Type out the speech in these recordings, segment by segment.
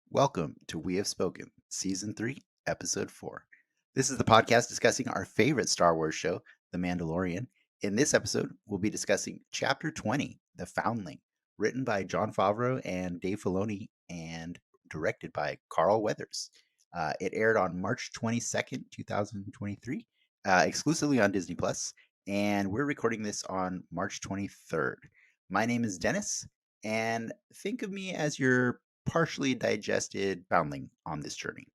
Welcome to We Have Spoken, Season 3, Episode 4. This is the podcast discussing our favorite Star Wars show, The Mandalorian. In this episode, we'll be discussing Chapter 20, The Foundling, written by Jon Favreau and Dave Filoni and directed by Carl Weathers. It aired on March 22nd, 2023, exclusively on Disney+, and we're recording this on March 23rd. My name is Dennis, and think of me as your partially digested foundling on this journey.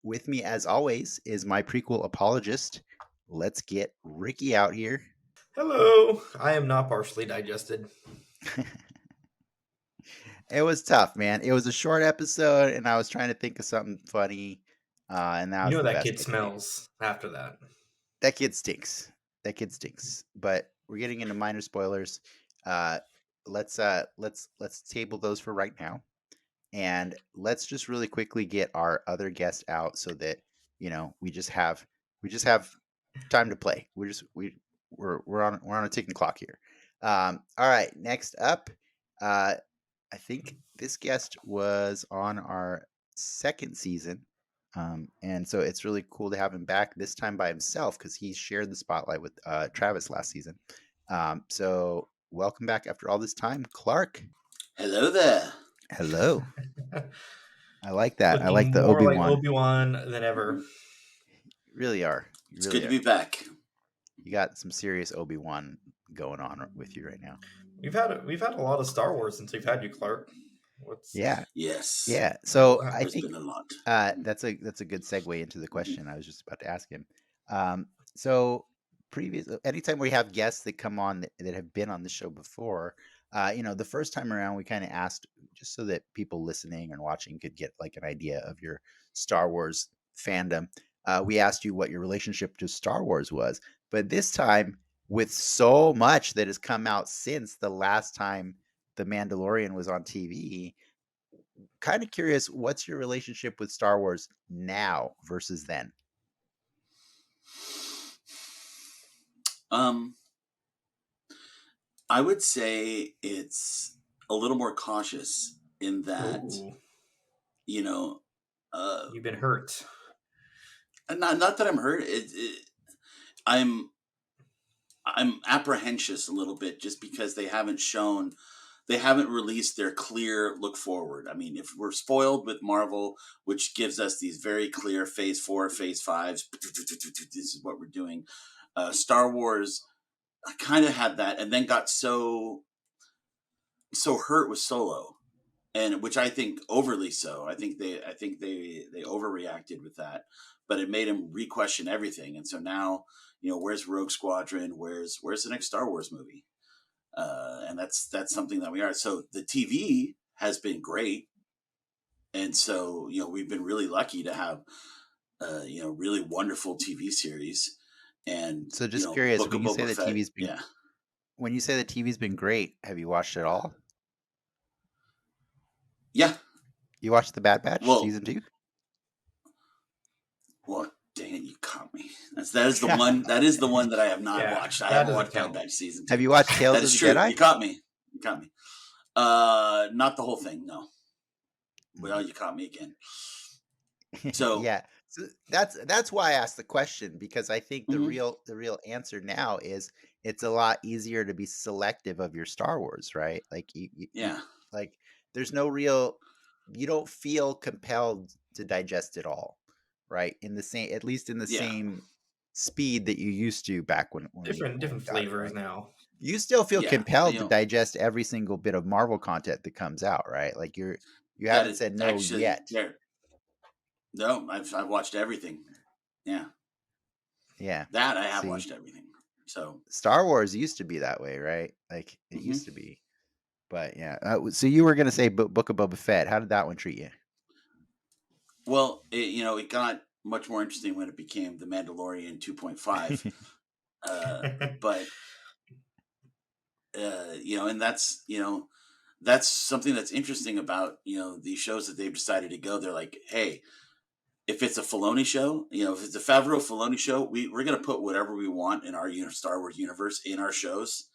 With me, as always, is my prequel apologist. Let's get Ricky out here. Hello. I am not partially digested. It was tough, man. It was a short episode, and I was trying to think of something funny. And that was that kid smells after that. That kid stinks. But we're getting into minor spoilers. Let's table those for right now, and let's just really quickly get our other guest out so that we just have time to play. We're on a ticking clock here. All right, next up, I think this guest was on our second season, and so it's really cool to have him back this time by himself because he shared the spotlight with Travis last season. So welcome back after all this time, Clarke. Hello there. Hello. I like that. Looking I like the more Obi-Wan. like Obi-Wan than ever. You really are. It's good to be back. You got some serious Obi-Wan going on with you right now. We've had a lot of Star Wars since we've had you, Clarke. Yeah. Yes. Yeah. So There's been a lot. That's a good segue into the question I was just about to ask him. So anytime we have guests that come on that have been on the show before, the first time around we kind of asked just so that people listening and watching could get like an idea of your Star Wars fandom. We asked you what your relationship to Star Wars was, but this time with so much that has come out since the last time The Mandalorian was on TV, kind of curious, what's your relationship with Star Wars now versus then? I would say it's a little more cautious in that, you've been hurt. Not that I'm hurt. I'm apprehensive a little bit just because they haven't released their clear look forward. I mean, if we're spoiled with Marvel, which gives us these very clear phase 4, phase 5s, this is what we're doing. Star Wars, I kind of had that, and then got so hurt with Solo, and which I think overly so. I think they overreacted with that, but it made him re-question everything. And so now, where's Rogue Squadron? Where's the next Star Wars movie? And that's something that we are. So the TV has been great, and so we've been really lucky to have really wonderful TV series. And so just curious, when you say the TV's been when you say the TV's been great, have you watched it all? Yeah. You watched The Bad Batch season 2? Well, dang it, you caught me. That is the one. That is the one that I have not watched. I haven't watched Bad Batch season 2. Have you watched Tales of the Jedi? You caught me. Not the whole thing. No. Well, you caught me again. So yeah. So that's why I asked the question, because I think the real answer now is it's a lot easier to be selective of your Star Wars, right? Like like there's no real, you don't feel compelled to digest it all, right? In the same, at least in the same speed that you used to back when different flavors now. You still feel compelled to digest every single bit of Marvel content that comes out, right? Like you haven't said no yet. No, I've watched everything. Yeah. That I have watched everything. So Star Wars used to be that way, right? Like it used to be. But yeah. So you were gonna say Book of Boba Fett. How did that one treat you? Well, it got much more interesting when it became The Mandalorian 2.5. But and that's something that's interesting about these shows that they've decided to go. They're like, hey, if it's a Filoni show, if it's a Favreau Filoni show, we're going to put whatever we want in our Star Wars universe in our shows,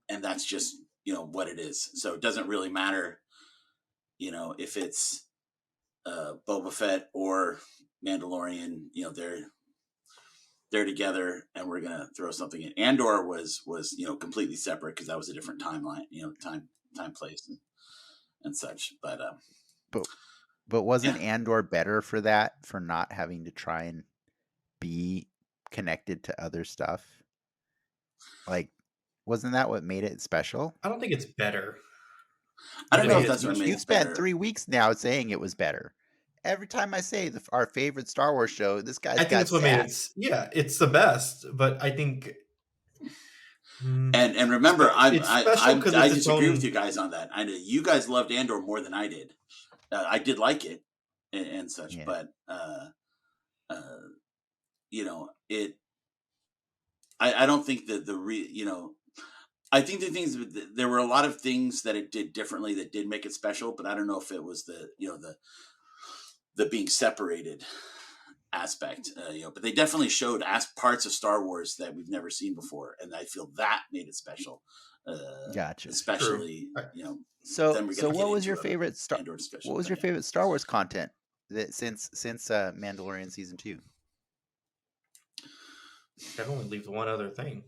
and that's just what it is. So it doesn't really matter, if it's Boba Fett or Mandalorian. They're together, and we're gonna throw something in. Andor was completely separate because that was a different timeline, time, place, and such. But But wasn't yeah. Andor better for that, for not having to try and be connected to other stuff? Like, wasn't that what made it special? I don't think it's better. I don't But know if it's that's what made You've it spent better. 3 weeks now saying it was better. Every time I say our favorite Star Wars show, this guy's I think got that's what made it. sass. Yeah, it's the best. But I think And remember, it's special because I it's its disagree with own. you guys on that. I know you guys loved Andor more than I did. I did like it and such, Yeah. but it. I don't think that I think there were a lot of things that it did differently that did make it special, but I don't know if it was the being separated aspect, but they definitely showed parts of Star Wars that we've never seen before, and I feel that made it special. Gotcha. Especially, True. So then we're gonna what get was your into favorite Andor discussion. what was but your yeah. favorite Star Wars content that since Mandalorian season 2? That only leaves one other thing.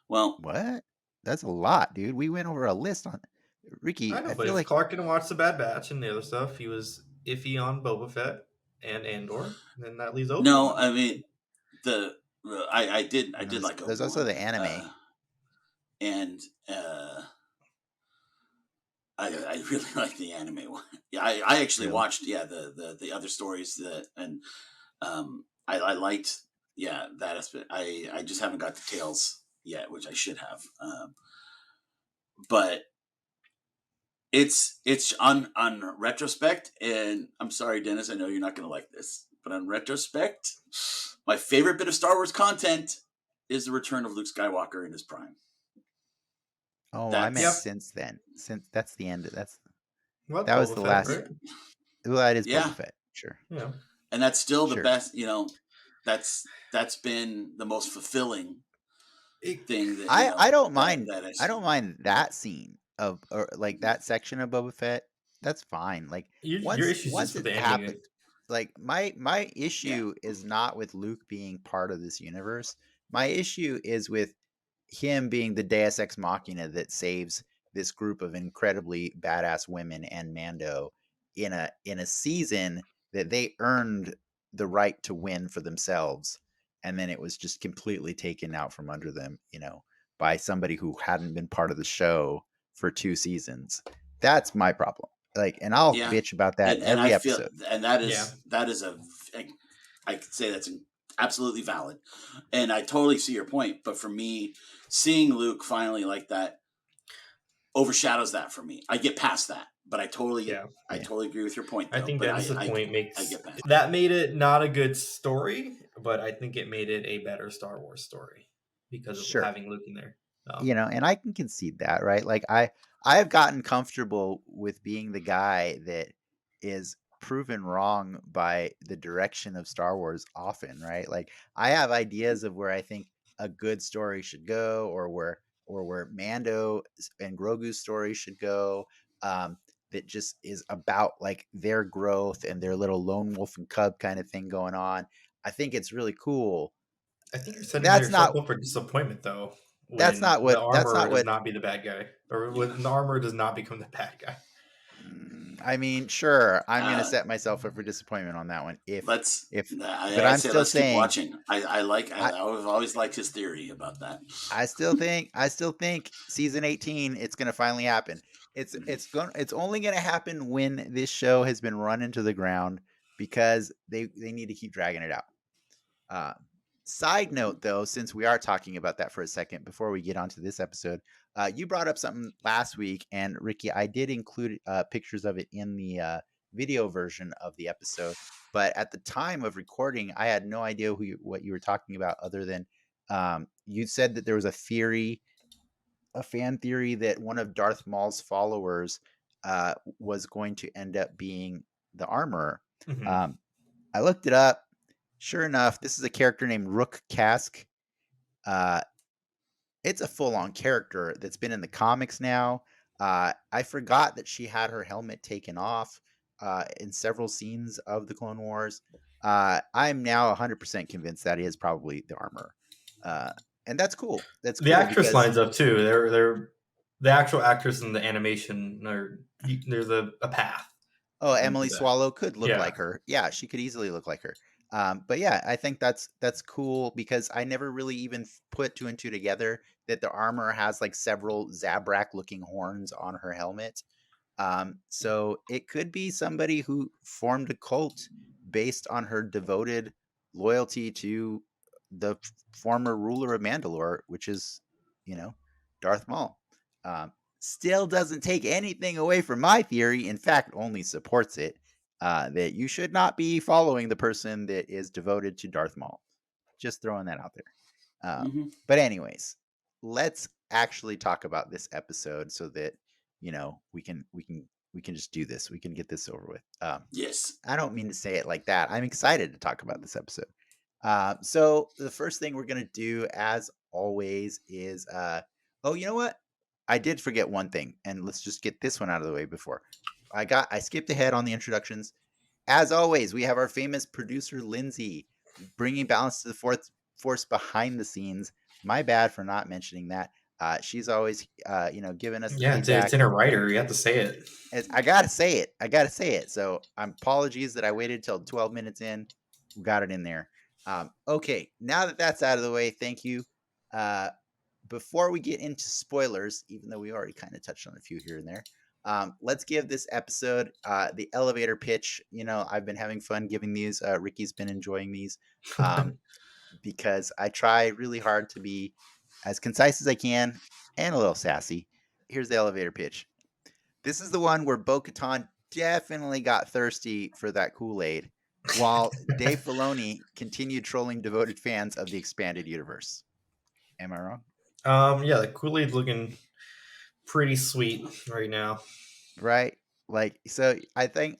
Well, What? That's a lot, dude. We went over a list on Ricky. I know, I but feel if like Clarke didn't watch the Bad Batch and the other stuff, he was iffy on Boba Fett and Andor, then that leaves Obi-Wan. no, I mean I did like there's Obi-Wan. also the anime. And I really like the anime one. Yeah, I actually Really? watched the other stories and I liked that aspect. I just haven't got the Tales yet, which I should have. But it's on retrospect, and I'm sorry, Dennis, I know you're not going to like this, but on retrospect, my favorite bit of Star Wars content is the return of Luke Skywalker in his prime. Oh, I meant That's since then. Since that's the end. That Well, was Boba the Fett, last. right? Well, that is Yeah. Boba Fett, sure. Yeah. And that's still the Sure. best. That's been the most fulfilling thing that I don't mind. that I don't mind that scene or like that section of Boba Fett. That's fine. Like Your issue's once just with it the ending. happened, like my issue is not with Luke being part of this universe. My issue is with him being the Deus Ex Machina that saves this group of incredibly badass women and Mando in a season that they earned the right to win for themselves, and then it was just completely taken out from under them, by somebody who hadn't been part of the show for 2 seasons. That's my problem. Like, and I'll bitch about that and I every feel, episode. and that is I could say that's absolutely valid, and I totally see your point. But for me, seeing Luke finally like that overshadows that for me. I get past that, but I totally agree with your point. Though. I think but Dennis's point makes I get past that made it not a good story, but I think it made it a better Star Wars story because of having Luke in there. And I can concede that, right? Like I've gotten comfortable with being the guy that is proven wrong by the direction of Star Wars often, right? Like I have ideas of where I think a good story should go, or where Mando and Grogu's story should go. That just is about like their growth and their little lone wolf and cub kind of thing going on. I think it's really cool. I think you're setting That's yourself not up for disappointment, though. That's not the what. That's armor not does what. not be the bad guy, or when the armor does not become the bad guy. I mean, sure, I'm going to set myself up for disappointment on that one. But I'm still let's saying, keep watching. I've always liked his theory about that. I still think season 18, it's going to finally happen. It's only going to happen when this show has been run into the ground, because they need to keep dragging it out. Side note, though, since we are talking about that for a second before we get onto this episode, you brought up something last week, and Ricky, I did include pictures of it in the video version of the episode. But at the time of recording, I had no idea what you were talking about, other than You said that there was a fan theory that one of Darth Maul's followers was going to end up being the armorer. Mm-hmm. I looked it up. Sure enough, this is a character named Rook Kask. It's a full-on character that's been in the comics now. I forgot that she had her helmet taken off in several scenes of the Clone Wars. I'm now 100% convinced that he is probably the armorer. And that's cool. That's The cool actress because lines up too. They're the actual actress in the animation. There's a path. Emily Swallow could look Yeah. like her. Yeah, she could easily look like her. But yeah, I think that's cool because I never really even put two and two together that the armor has like several Zabrak looking horns on her helmet. So it could be somebody who formed a cult based on her devoted loyalty to the former ruler of Mandalore, which is, Darth Maul. Still doesn't take anything away from my theory. In fact, only supports it. That you should not be following the person that is devoted to Darth Maul. Just throwing that out there. But anyways, let's actually talk about this episode so that we can just do this. We can get this over with. Yes. I don't mean to say it like that. I'm excited to talk about this episode. So the first thing we're gonna do, as always, is oh, you know what? I did forget one thing, and let's just get this one out of the way before I skipped ahead on the introductions. As always, we have our famous producer Lindsay bringing balance to the force behind the scenes. My bad for not mentioning that. She's always, giving us the feedback. It's in a writer. You have to say it. I gotta say it. So apologies that I waited till 12 minutes in. We got it in there. Okay, now that that's out of the way, thank you. Before we get into spoilers, even though we already kind of touched on a few here and there, let's give this episode the elevator pitch. I've been having fun giving these. Ricky's been enjoying these because I try really hard to be as concise as I can and a little sassy. Here's the elevator pitch. This is the one where Bo-Katan definitely got thirsty for that Kool-Aid, while Dave Filoni continued trolling devoted fans of the expanded universe. Am I wrong? Yeah, the Kool-Aid's looking pretty sweet right now. Right? Like, so I think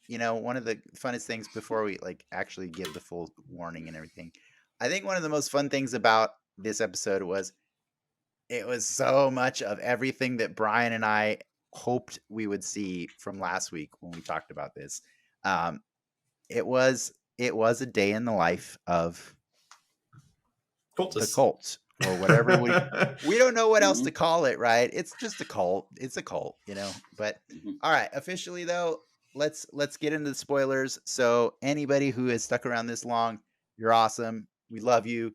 one of the funnest things before we actually give the full warning and everything, I think one of the most fun things about this episode was it was so much of everything that Brian and I hoped we would see from last week when we talked about this. It was a day in the life of the cult or whatever we don't know what else to call it, right? It's just a cult. It's a cult, But all right, officially though, let's get into the spoilers. So anybody who has stuck around this long, you're awesome. We love you.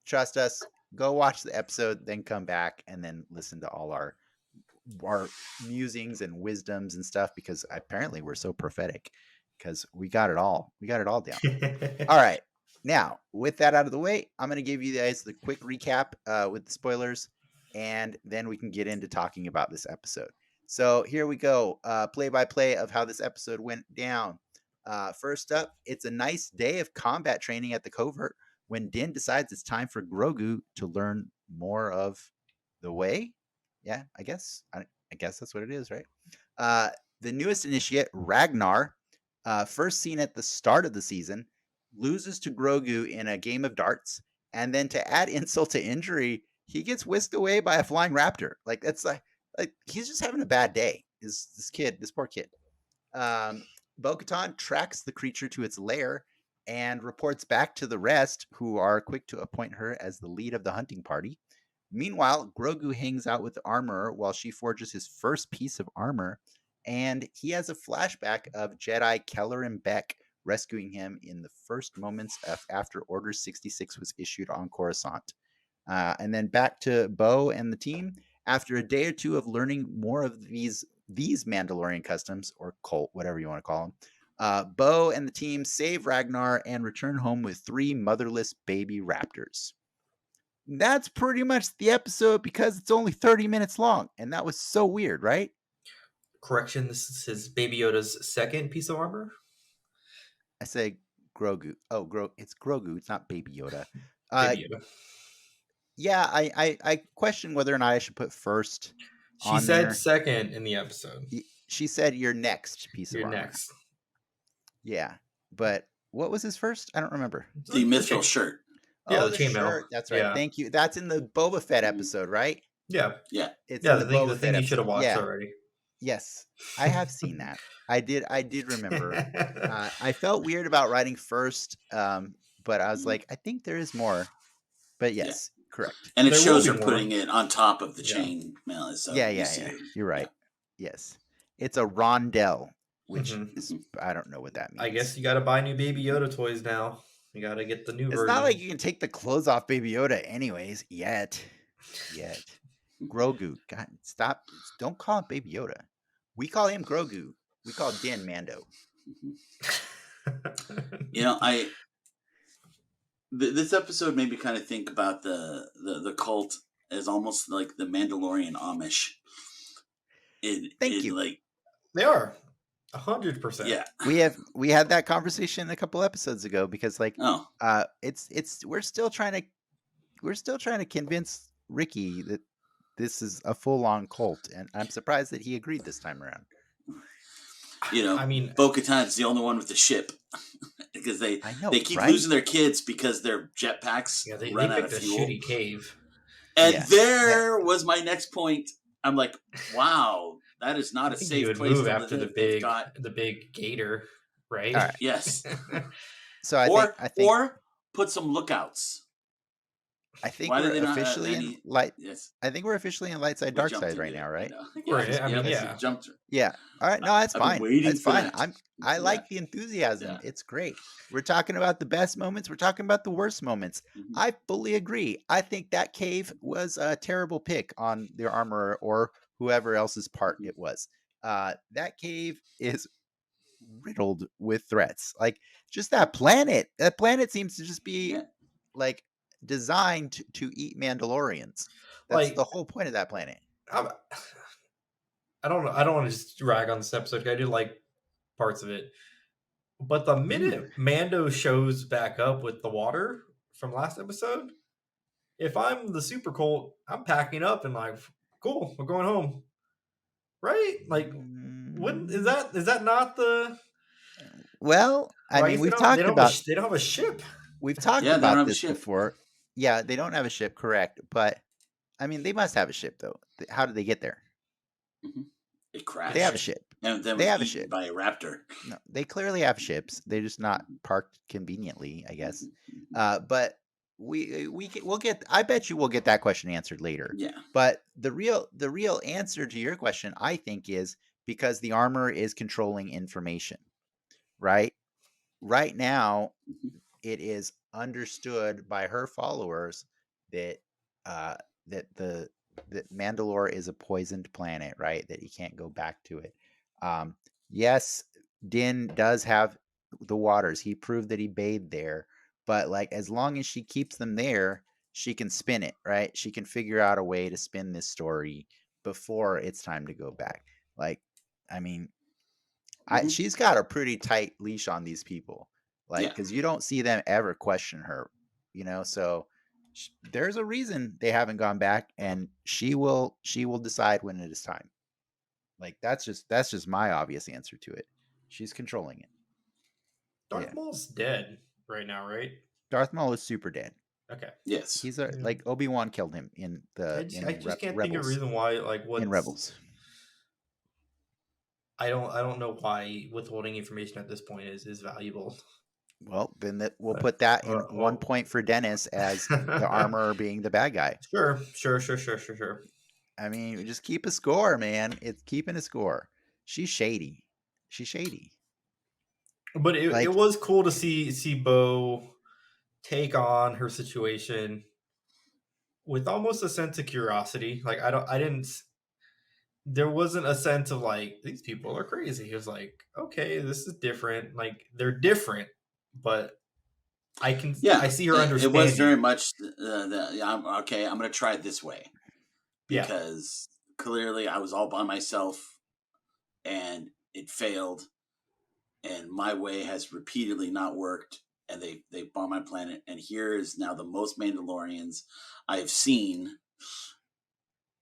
Trust us. Go watch the episode, then come back and then listen to all our musings and wisdoms and stuff, because apparently we're so prophetic because we got it all. We got it all down. All right. Now, with that out of the way, I'm going to give you guys the quick recap with the spoilers, and then we can get into talking about this episode. So here we go. Play-by-play of how this episode went down. First up, it's a nice day of combat training at the Covert when Din decides it's time for Grogu to learn more of the way. Yeah, I guess that's what it is, right? The newest initiate, Ragnar, first seen at the start of the season, loses to Grogu in a game of darts, and then to add insult to injury, he gets whisked away by a flying raptor. Like that's like he's just having a bad day. This poor kid. Bo-Katan tracks the creature to its lair and reports back to the rest, who are quick to appoint her as the lead of the hunting party. Meanwhile, Grogu hangs out with the armorer while she forges his first piece of armor, and he has a flashback of Jedi Keller and Beck rescuing him in the first moments after Order 66 was issued on Coruscant. And then back to Bo and the team. After a day or two of learning more of these Mandalorian customs, or cult, whatever you want to call them, Bo and the team save Ragnar and return home with 3 motherless baby raptors. That's pretty much the episode because it's only 30 minutes long, and that was so weird, right? Correction, this is his Baby Yoda's second piece of armor. I say Grogu. Oh, it's Grogu. It's not Baby Yoda. Baby Yoda. Yeah, I question whether or not I should put first She on said there. second in the episode. She said your next piece of You're armor. next. Yeah, but what was his first? I don't remember. The mithril shirt. Yeah, Oh, the the chainmail. shirt. That's right. Yeah. Thank you. That's in the Boba Fett episode, right? Yeah. Yeah. It's Yeah, in the Boba Fett thing you should have episode. watched Yeah. already. Yes, I have seen that. I did remember. I felt weird about writing first, but I was like, I think there is more. But yes, correct. And it There shows will her be putting more. it on top of the Yeah. chain mail. So Yeah. you see it. You're right. Yes, it's a rondelle, which Mhm. is I don't know what that means. I guess you got to buy new Baby Yoda toys now. You got to get the new It's version. not like you can take the clothes off Baby Yoda, anyways. Yet. Grogu, God, stop! Don't call him Baby Yoda. We call him Grogu. We call Din Mando. You know, this episode made me kind of think about the cult as almost like the Mandalorian Amish. Thank you. Like They are 100%. Yeah, we had that conversation a couple episodes ago because we're still trying to convince Ricky that this is a full-on cult, and I'm surprised that he agreed this time around. You know, I mean, Bo-Katan's the only one with the ship because they keep losing their kids because their jetpacks run out of fuel. a shitty cave. And there was my next point. I'm like, wow, that is not a safe place to live. After the big gator, right? All right. Yes. So I think or put some lookouts. I think we're officially in light. Yes. I think we're officially in light side, dark side right now, right? Yeah. All right. No, that's fine. That's fine. I like the enthusiasm. Yeah. It's great. We're talking about the best moments. We're talking about the worst moments. Mm-hmm. I fully agree. I think that cave was a terrible pick on the armorer or whoever else's part it was. That cave is riddled with threats. Like just that planet. That planet seems to just be like designed to eat Mandalorians. That's the whole point of that planet. I don't know. I don't want to just drag on this episode. I do like parts of it, but the minute Mando shows back up with the water from last episode, if I'm the super cult, I'm packing up and like, cool, we're going home, right? Like, is that not the? Well, I mean, we've talked about they don't have a ship. We've talked about this before. Yeah, they don't have a ship, correct? But I mean, they must have a ship, though. How did they get there? Mm-hmm. It crashed. They have a ship. And then they have a ship by a raptor. No, they clearly have ships. They're just not parked conveniently, I guess. But we'll get. I bet you we'll get that question answered later. Yeah. But the real answer to your question, I think, is because the armor is controlling information, right? Right now, it is understood by her followers that that Mandalore is a poisoned planet, right? That he can't go back to it. Yes, Din does have the waters. He proved that he bathed there, but like as long as she keeps them there, she can spin it, right? She can figure out a way to spin this story before it's time to go back. Like, I mean, she's got a pretty tight leash on these people, like because you don't see them ever question her, so there's a reason they haven't gone back, and she will decide when it is time. Like that's just my obvious answer to it. She's controlling it. Darth Maul's dead right now, right? Darth Maul is super dead. Okay. Yes. He's like Obi-Wan killed him in the. I just can't think of a reason why. Like what in Rebels. I don't know why withholding information at this point is valuable. Well, then we'll put that in 1 point for Dennis as the armorer being the bad guy. Sure. I mean, just keep a score, man. It's keeping a score. She's shady. But it was cool to see Bo take on her situation with almost a sense of curiosity. Like there wasn't a sense of like these people are crazy. It was like, okay, this is different. Like they're different, but I see her understanding. It was very much I'm going to try it this way. Because clearly I was all by myself and it failed, and my way has repeatedly not worked. and they bomb my planet, and here is now the most Mandalorians I've seen.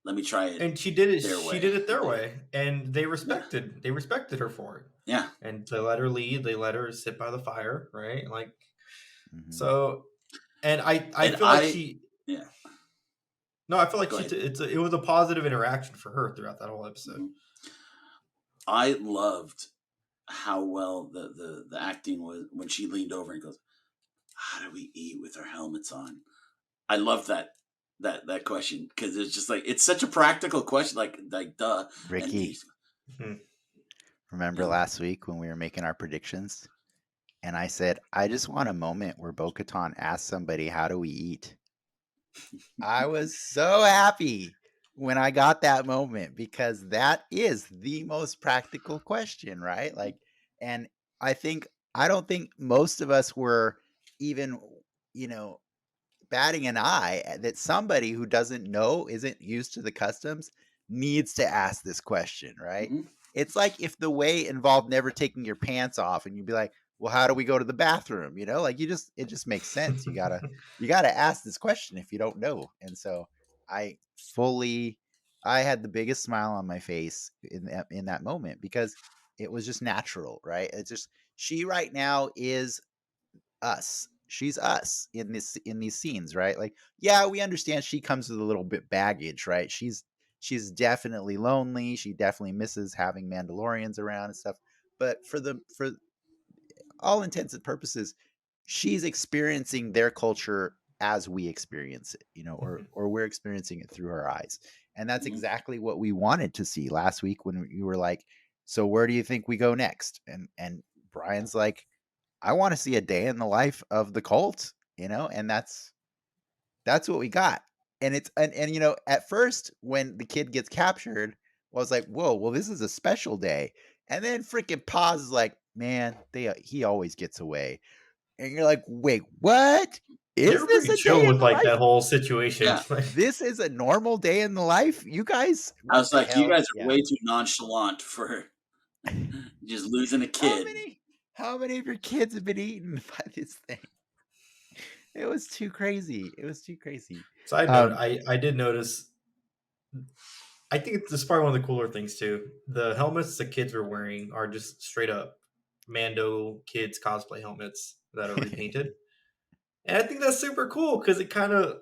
Let me try it. And she did it. Their She way. did it their way, and they respected her for it. Yeah. And they let her lead. They let her sit by the fire, right? Like Mhm. so. And I And feel like she. Yeah. No, I feel like Go she. ahead. It was a positive interaction for her throughout that whole episode. Mhm. I loved how well the acting was when she leaned over and goes, "How do we eat with our helmets on?" I love that question because it's just like it's such a practical question, like duh. And Ricky, he's, remember Yeah. last week when we were making our predictions? And I said, I just want a moment where Bo-Katan asks somebody, how do we eat? I was so happy when I got that moment because that is the most practical question, right? Like, and I don't think most of us were even, you know, batting an eye that somebody who doesn't know, isn't used to the customs, needs to ask this question, right? Mhm. It's like if the way involved never taking your pants off and you'd be like, well, how do we go to the bathroom? You know, like it just makes sense. You gotta ask this question if you don't know. And so I I had the biggest smile on my face in that moment because it was just natural, right? It's just she right now is us. She's us in these scenes, right? Like, yeah, we understand she comes with a little bit baggage, right? She's definitely lonely. She definitely misses having Mandalorians around and stuff. But for all intents and purposes, she's experiencing their culture as we experience it, or we're experiencing it through her eyes. And that's Mhm. exactly what we wanted to see last week when you were like, so where do you think we go next? And Brian's like, I want to see a day in the life of the cult, and that's what we got. And it's and at first when the kid gets captured, I was like, whoa, well, this is a special day. And then freaking Paz is like, man, he always gets away. And you're like, wait, what? They Is were this pretty a chill day in with the like life? that whole situation. Yeah. This is a normal day in the life? You guys, I what was the like, you hell? guys are Yeah. way too nonchalant for just losing a How kid. many of your kids have been eaten by this thing? It was too crazy. It was too crazy. Side note, I did notice. I think this is probably one of the cooler things too. The helmets the kids were wearing are just straight up Mando kids cosplay helmets that are repainted, and I think that's super cool because it kind of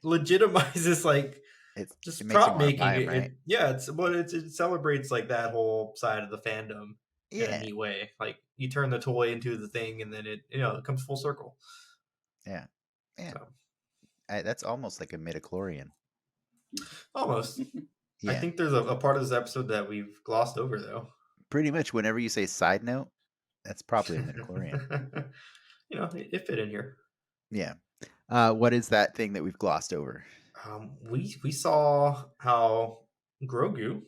legitimizes like it just makes you prop want to buy making. them, right? Yeah, it celebrates like that whole side of the fandom in a Yeah, neat way. Like you turn the toy into the thing, and then it comes full circle. yeah, man. So That's almost like a midichlorian. almost. I Yeah, think there's a part of this episode that we've glossed over though. pretty much. Whenever you say side note, that's probably a midichlorian. It fit in here. Yeah. What is that thing that we've glossed over? We saw how Grogu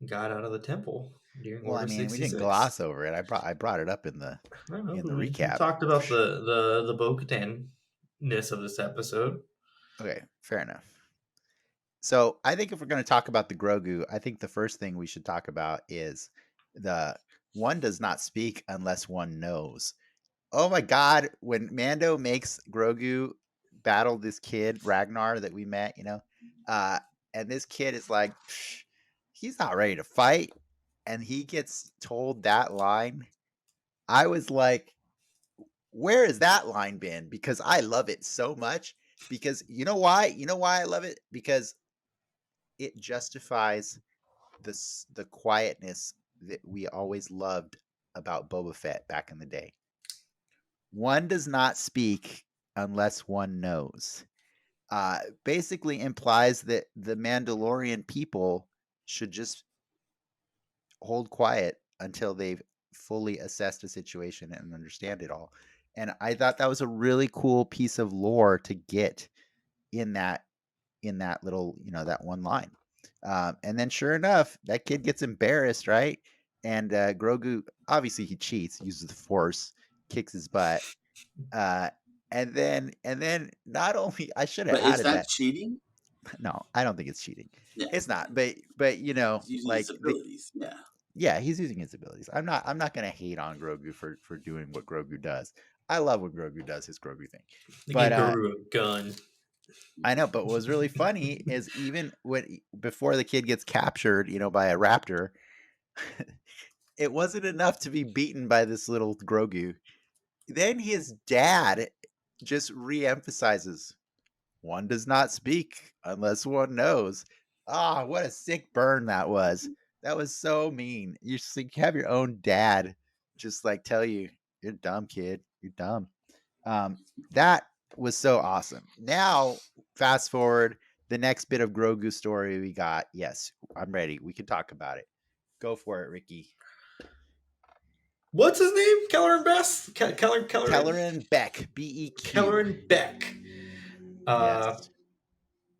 got out of the temple during Well, I Order mean, we 66. didn't gloss over it. I brought it up in I don't know. the We recap. talked about the Bo-Katan-ness of this episode. Okay, fair enough. So I think if we're going to talk about the Grogu, I think the first thing we should talk about is the one does not speak unless one knows. Oh my God, when Mando makes Grogu battle this kid, Ragnar, that we met, uh, and this kid is like, he's not ready to fight. And he gets told that line. I was like, where has that line been? Because I love it so much. Because you know why? You know why I love it? Because it justifies the quietness that we always loved about Boba Fett back in the day. One does not speak unless one knows. Basically implies that the Mandalorian people should just hold quiet until they've fully assessed the situation and understand it all. And I thought that was a really cool piece of lore to get in that little, that one line. And then sure enough, that kid gets embarrassed, right? And Grogu, obviously he cheats, uses the Force, kicks his butt. And then not only I should have But is added that that. cheating? No, I don't think it's cheating. Yeah. It's not. But He's using his abilities. Yeah. yeah, he's using his abilities. I'm not going to hate on Grogu for doing what Grogu does. I love when Grogu does his Grogu thing. They But gave Grogu a gun. I know, but what was really funny is even before the kid gets captured, by a raptor, it wasn't enough to be beaten by this little Grogu. Then his dad just re-emphasizes, one does not speak unless one knows. Ah, what a sick burn that was. That was so mean. You just like have your own dad just like tell you, you're dumb, kid. You're dumb. That was so awesome. Now, fast forward, the next bit of Grogu story we got. Yes, I'm ready. We can talk about it. Go for it, Ricky. What's his name? Kelleran Bess? Kelleran Beck, B-E-Q. Kelleran Beck. Yes.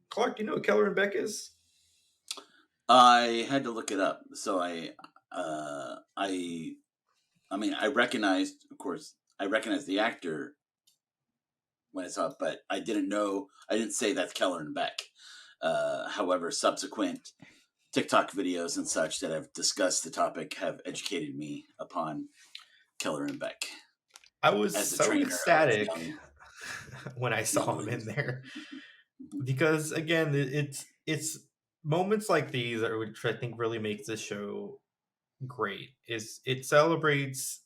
Clarke, do you know what Kelleran Beck is? I had to look it up. So I mean, I recognized the actor when I saw it, but I didn't say that's Kelleran Beck. However, subsequent TikTok videos and such that have discussed the topic have educated me upon Kelleran Beck. I was As a so trainer, ecstatic when I saw him in there, because again, it's moments like these which I think really makes this show great. Is it celebrates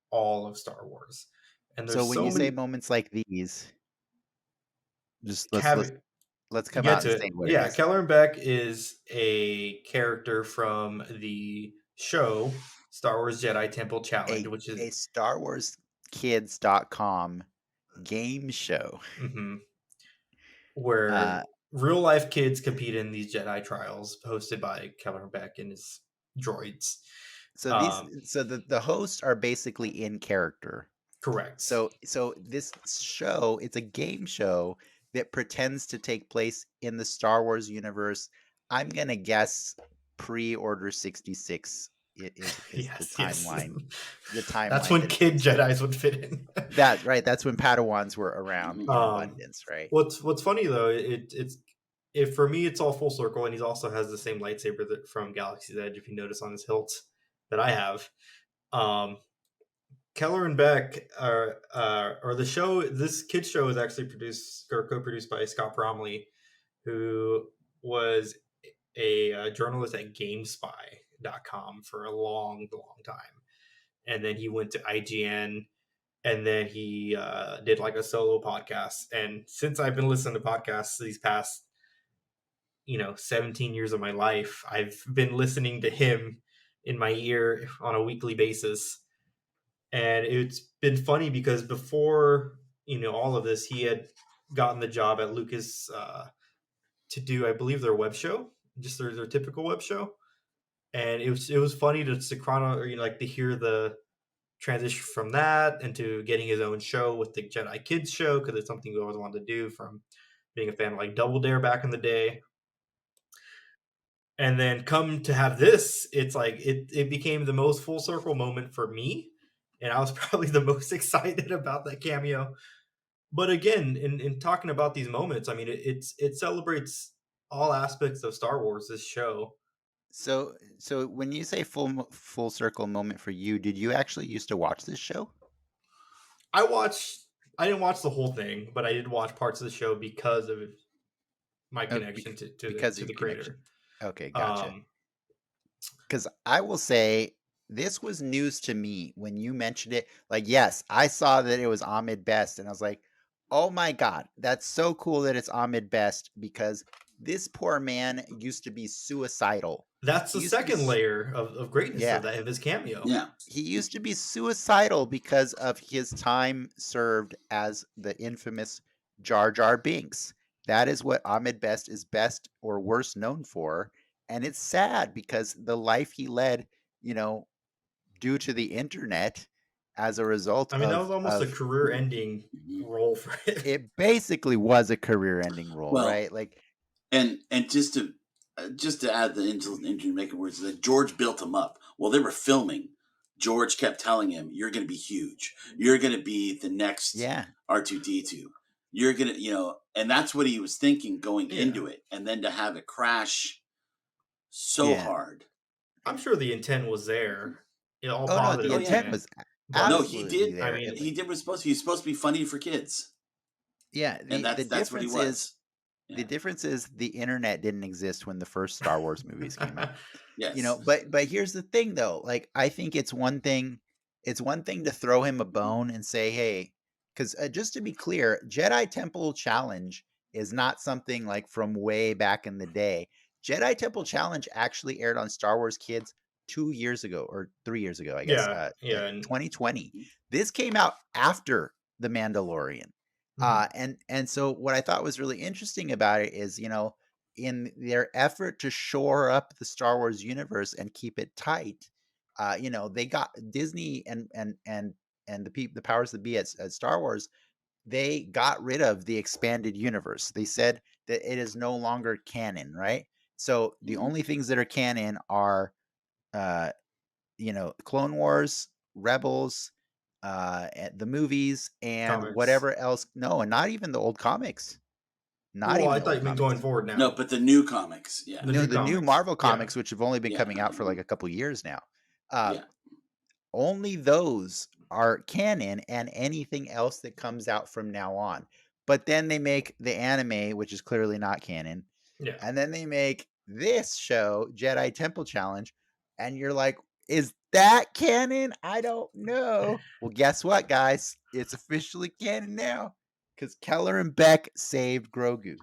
all of Star Wars, and there's So when so you say many moments like these, just caveats. let's To come get out to and it, say what it yeah, is. Kelleran Beck is a character from the show Star Wars Jedi Temple Challenge, which A is Star Wars Kids.com game show. where real life kids compete in these Jedi trials hosted by Kelleran Beck and his droids. So the hosts are basically in character. Correct. So this show, it's a game show that pretends to take place in the Star Wars universe. I'm gonna guess pre-Order 66 is Yes, the timeline. The timeline. That's when that it kid takes place. Jedis would fit in. That's right. That's when Padawans were around in abundance, right? What's funny though, it's for me it's all full circle, and he also has the same lightsaber from Galaxy's Edge, if you notice on his hilt, that I have. Kelleran Beck, or the show, this kids show is actually produced or co-produced by Scott Bromley, who was a journalist at GameSpy.com for a long time, and then he went to IGN, and then he did like a solo podcast. And since I've been listening to podcasts these past 17 years of my life, I've been listening to him in my ear on a weekly basis. And it's been funny because before all of this, he had gotten the job at Lucas to do, I believe, their web show, just their typical web show. And it was funny to to hear the transition from that into getting his own show with the Jedi Kids show, because it's something we always wanted to do from being a fan of like Double Dare back in the day. And then come to have this, it's like it became the most full circle moment for me, and I was probably the most excited about that cameo. But again, in talking about these moments, I mean, it celebrates all aspects of Star Wars, this show. So when you say full circle moment for you, did you actually used to watch this show? I didn't watch the whole thing, but I did watch parts of the show because of my connection to the creator. Okay, gotcha. Because I will say this was news to me when you mentioned it. Like, yes, I saw that it was Ahmed Best, and I was like, oh my God, that's so cool that it's Ahmed Best, because this poor man used to be suicidal. That's the second layer of greatness of his cameo. Yeah. He used to be suicidal because of his time served as the infamous Jar Jar Binks. That is what Ahmed Best is best or worst known for. And it's sad because the life he led, due to the internet as a result that was almost a career-ending role for him. It basically was a career-ending role, right? Like, and just to add the into make it worse, that George built him up. While they were filming, George kept telling him, "You're going to be huge. You're going to be the next R2D2. You're going to, and that's what he was thinking going into it. And then to have it crash so hard. I'm sure the intent was there. All positive. No, the intent was But No, he absolutely did. there. I mean, He did was supposed to. He's supposed to be funny for kids, Yeah, and the that's what he difference was. the Yeah. difference is the internet didn't exist when the first Star Wars movies came out. Yes. But here's the thing though, like I think it's one thing to throw him a bone and say, hey, because just to be clear, Jedi Temple Challenge is not something like from way back in the day. Jedi Temple Challenge actually aired on Star Wars Kids 2 years ago or 3 years ago, I guess, yeah, and 2020. This came out after The Mandalorian. And so what I thought was really interesting about it is, in their effort to shore up the Star Wars universe and keep it tight, they got Disney and the powers that be at Star Wars. They got rid of the expanded universe. They said that it is no longer canon, right? So the Mhm. only things that are canon are, uh, Clone Wars, Rebels, the movies, and comics. whatever else. No, and not even the old comics. Not Well, even I the thought old you meant going comics. forward now. No, but the new comics. Yeah. The No, new the new comics. Marvel Yeah. comics, which have only been Yeah. coming out for like a couple years now. Uh, Yeah. Only those are canon, and anything else that comes out from now on. But then they make the anime, which is clearly not canon, Yeah. and then they make this show, Jedi Temple Challenge, and you're like, is that canon? I don't know. Well, guess what, guys? It's officially canon now because Keller and Beck saved Grogu.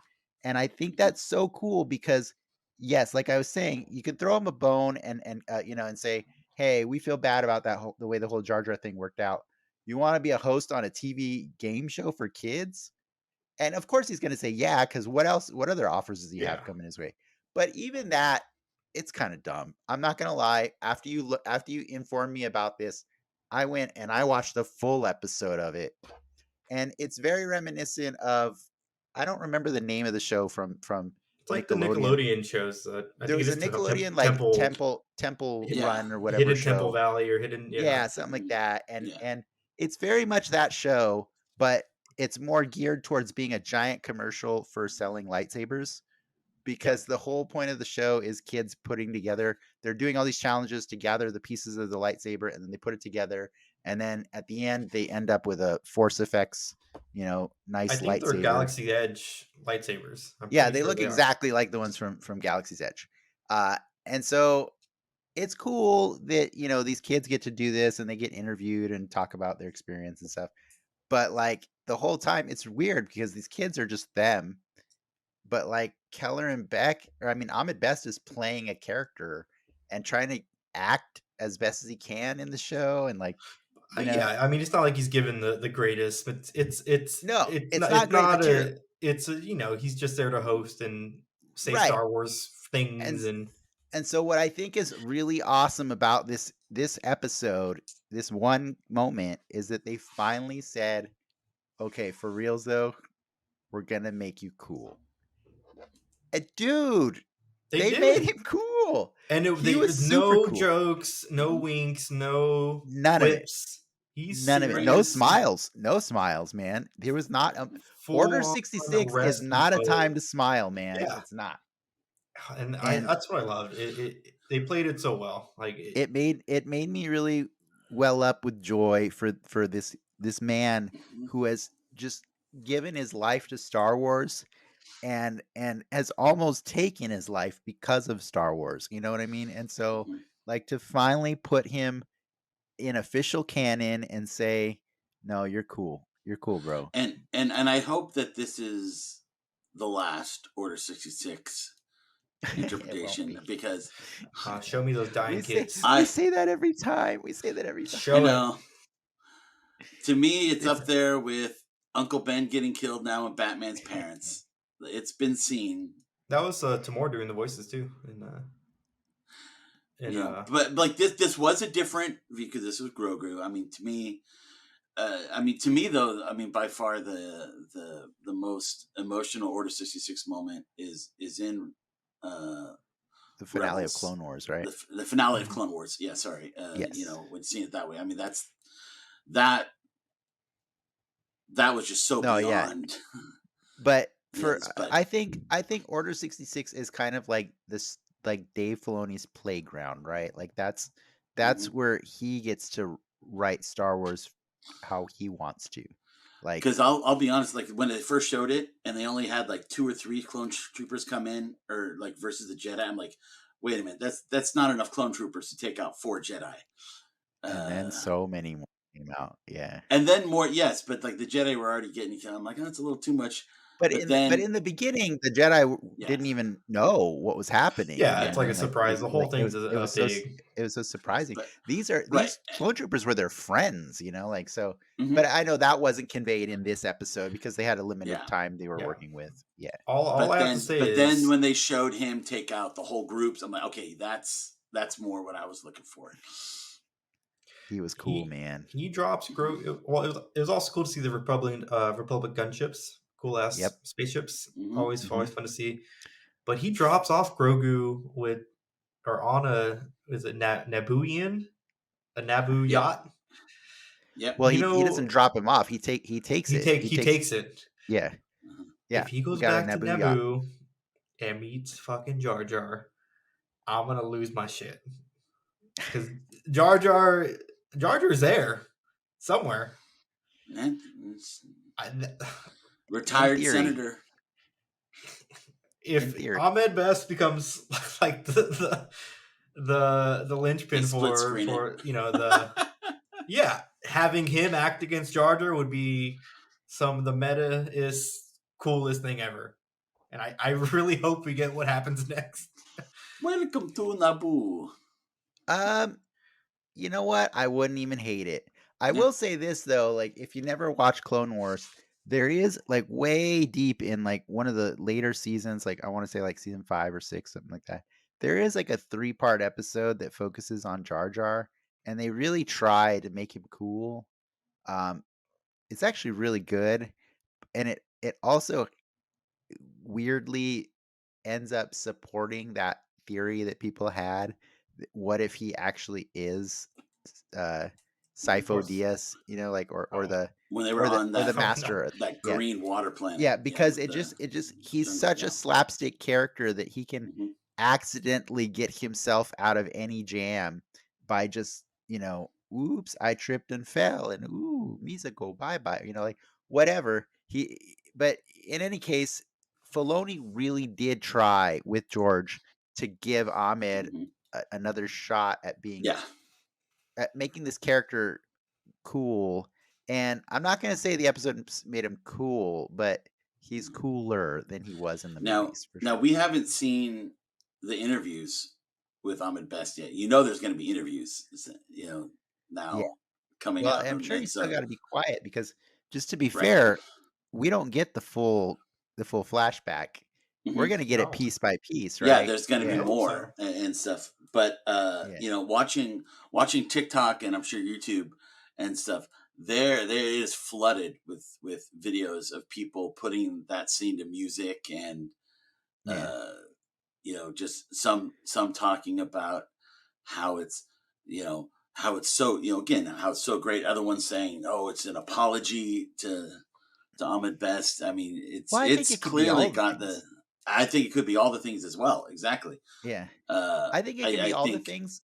And I think that's so cool because, yes, like I was saying, you could throw him a bone and say, hey, we feel bad about the way the whole Jar Jar thing worked out. You want to be a host on a TV game show for kids? And of course he's going to say, yeah, because what other offers does he have coming his way? But even that, it's kind of dumb. I'm not going to lie. After you informed me about this, I went and I watched the full episode of it. And it's very reminiscent of, I don't remember the name of the show from It's like the Nickelodeon. Nickelodeon shows. I There think it was a is Nickelodeon like Temple Temple Yeah. Run or whatever Hidden Temple show. Valley or Hidden. Yeah, something like that. And Yeah. and it's very much that show, but it's more geared towards being a giant commercial for selling lightsabers because the whole point of the show is kids putting together, they're doing all these challenges to gather the pieces of the lightsaber and then they put it together and then at the end they end up with a force effects, I nice think they're lightsaber. Galaxy Edge lightsabers. I'm Yeah, pretty they sure look they are. exactly like the ones from Galaxy's Edge. And so it's cool that these kids get to do this and they get interviewed and talk about their experience and stuff. But like the whole time, it's weird because these kids are just them. But like Keller and Beck, or I mean, Ahmed Best is playing a character and trying to act as best as he can in the show, and like Yeah, I mean, it's not like he's given the greatest, but it's no, it's not great not material, he's just there to host and say right? Star Wars things And and so what I think is really awesome about this episode, this one moment, is that they finally said, okay, for reals though, we're gonna make you cool. And dude, they made did. him cool. And He was super no cool. jokes, no winks, no None of it. quips. He's None of it. No serious. smiles. No smiles, man. There was not Order Full-on 66 is rest not a mode. time to smile, man. Yeah. It's not. And And that's what I loved. They played it so well. Like it made me really well up with joy for this man who has just given his life to Star Wars and has almost taken his life because of Star Wars. You know what I mean? And so like to finally put him in official canon and say, no, you're cool. You're cool, bro. And I hope that this is the last Order 66 interpretation because show me those dying kids. We say that every time. We say that every time. Show know. To me, it's up there with Uncle Ben getting killed now and Batman's parents. It's been seen. That was Tamor doing the voices too. But like this was a different because this was Grogu. I mean, to me, though, I mean, by far the most emotional Order 66 moment is in the finale Rebels. of Clone Wars, right? The finale of Clone Wars. Yeah, sorry. Yes. When seeing it that way, I mean, that was just so beyond. Yeah. But I think Order 66 is kind of like this, like Dave Filoni's playground, right? Like that's where he gets to write Star Wars how he wants to. Like, because I'll be honest, like when they first showed it and they only had like 2 or 3 clone troopers come in, or like versus the Jedi, I'm like, wait a minute, that's not enough clone troopers to take out 4 Jedi. and then so many more came out. Yeah. And then more, yes, but like the Jedi were already getting killed. I'm like, oh, that's a little too much. But But then, in the beginning, the Jedi Yeah. didn't even know what was happening. Yeah, you it's know, like a and, surprise. The whole thing's it a was big. it was so surprising. But- These right. clone troopers were their friends, you know, like so. Mhm. But I know that wasn't conveyed in this episode because they had a limited Yeah. time they were Yeah. working with. Yeah. All I have to say but is, then when they showed him take out the whole groups, I'm like, okay, that's more what I was looking for. He was cool, man. He drops Grogu. Well, it was also cool to see the Republic gunships, cool ass Yep. spaceships. Mhm. Always fun to see. But he drops off Grogu on a Nabooian, a Naboo Yep. yacht. Yep. Well, he doesn't drop him off. He takes it. He takes it. Yeah. Yeah. If he goes got a back to Naboo yacht. Naboo and meets fucking Jar Jar, I'm gonna lose my shit. Because Jar Jar's there somewhere. Man, I- retired In theory. senator. if theory. Ahmed Best becomes like the linchpin They split for screen the having him act against Jar Jar would be some of the meta is coolest thing ever, and I really hope we get what happens next. Welcome to Naboo. You know what? I wouldn't even hate it. I Yeah. will say this though, like if you never watched Clone Wars, there is like way deep in like one of the later seasons, like I want to say like season 5 or 6, something like that. There is like a 3-part episode that focuses on Jar Jar, and they really try to make him cool. It's actually really good, and it also weirdly ends up supporting that theory that people had. What if he actually is Sifo Dyas, you know, like or the when they were on or the that master that green water planet. Yeah, because with it just he's jungle, such yeah. a slapstick character that he can Mhm. accidentally get himself out of any jam by just, you know, oops, I tripped and fell, and ooh, Misa go bye-bye, you know, like whatever. But in any case, Filoni really did try with George to give Ahmed Mhm. Another shot at being Yeah. at making this character cool. And I'm not going to say the episode made him cool, but he's cooler than he was in the movies. For Now sure. we haven't seen the interviews with Ahmed Best yet. You know, there's going to be interviews. You know, now coming Well, out. I'm sure and he's still got to be quiet because, just to be Right. fair, we don't get the full flashback. We're Mhm. going to get it No. piece by piece, Yeah, right? there's going to I be hope more and stuff. But you know, watching TikTok and I'm sure YouTube and stuff, there it is flooded with videos of people putting that scene to music and you know, just some talking about how it's, you know, how it's so, you know, again, how it's so great. Other ones saying, oh, it's an apology to Ahmed Best. I mean, Well, I think it's it could be clearly all the got things. I think it could be all the things as well. Exactly. Yeah, Uh, I think it can be all the think, things.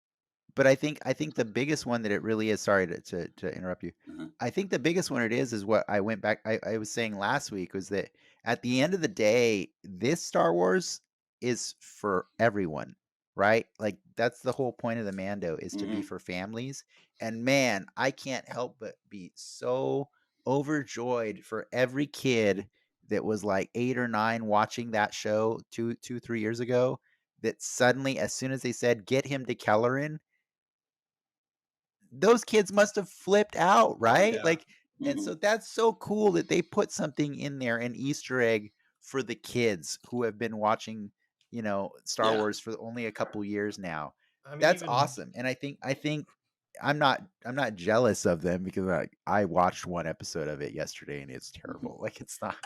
But I think the biggest one that it really is. Sorry to interrupt you. Mhm. I think the biggest one it is what I went back. I was saying last week was that at the end of the day, this Star Wars is for everyone, right? Like that's the whole point of the Mando is to be Mhm. for families. And man, I can't help but be so overjoyed for every kid that was like 8 or 9 watching that show 3 years ago. That suddenly, as soon as they said get him to Kelleran, those kids must have flipped out, right? yeah. Like, and Mhm. so that's so cool that they put something in there, an Easter egg for the kids who have been watching, you know, Star Yeah. Wars for only a couple years now. I mean, That's even awesome. And I think I'm not jealous of them because I watched one episode of it yesterday and it's terrible. Like it's not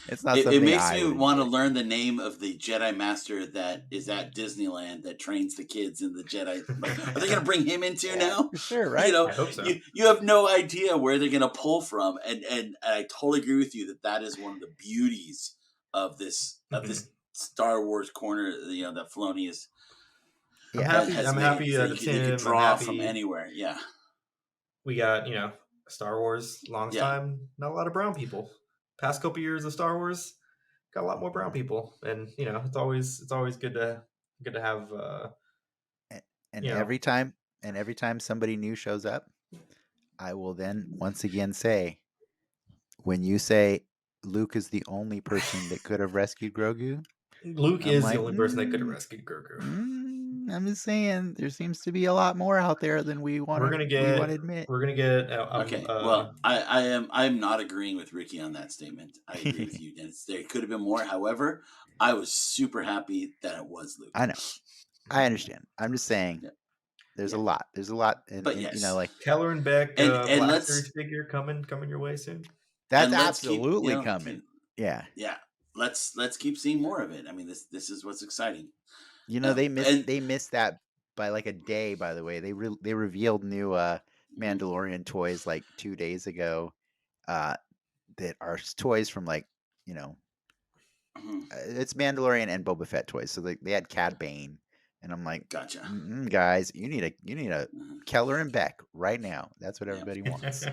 It something makes I me would want to enjoy. learn the name of the Jedi Master that is at Disneyland that trains the kids in the Jedi. Like, are they going to bring him into Yeah, now? for sure, You right? know, I hope so. you have no idea where they're going to pull from, and I totally agree with you that is one of the beauties of this Star Wars corner. You know, that Filoni is. I'm Yeah. happy. Has I'm made happy so that they could Tim. I'm draw from happy. anywhere. Yeah. we got, Star Wars, longest Yeah. time, not a lot of brown people. Past couple years of Star Wars, got a lot more brown Yeah. people, and it's always good to have And every time somebody new shows up, I will then once again say, when you say Luke is the only person that could have rescued Grogu, Luke I'm is the like, only person that could have rescued Grogu. I'm just saying, there seems to be a lot more out there than we want We're gonna to get admit. Okay. Well, I'm not agreeing with Ricky on that statement. I agree with you, Dennis. There could have been more. However, I was super happy that it was Luke. I know. I understand. I'm just saying, Yeah. there's Yeah. a lot. There's a lot, and, But and yes, like Keller and Beck, and Black let's Series figure coming your way soon. that's and let's keep absolutely coming. Yeah. yeah. Let's keep seeing more of it. I mean, this is what's exciting. They And missed that by like a day. By the way, they revealed new mhm, Mandalorian toys like 2 days ago. Uh, that are toys from like you know mhm, it's Mandalorian and Boba Fett toys. So they had Cad Bane, and I'm like, gotcha. guys, you need a Mhm, Keller and Beck right now. That's what yeah. everybody wants.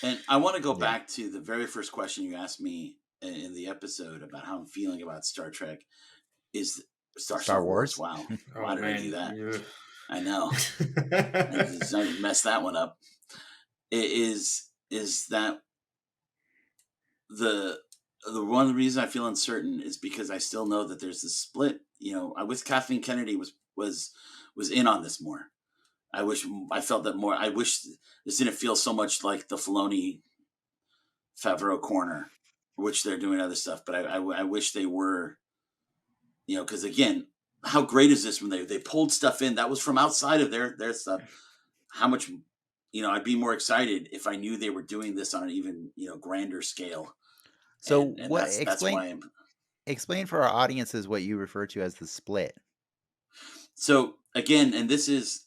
And I want to go Yeah, back to the very first question you asked me in the episode about how I'm feeling about Star Trek. Is Star Star Wars? Wars. Wow, why Oh did I do man. that? I know. I messed that one up. Is that the one of the reasons I feel uncertain is because I still know that there's this split. I wish Kathleen Kennedy was in on this more. I felt that more. I wish this didn't feel so much like the Filoni Favreau corner, which they're doing other stuff. But I wish they were, because again, how great is this when they pulled stuff in that was from outside of their stuff? How much, I'd be more excited if I knew they were doing this on an even grander scale. So And what? that's why Explain for our audiences what you refer to as the split. so again, and this is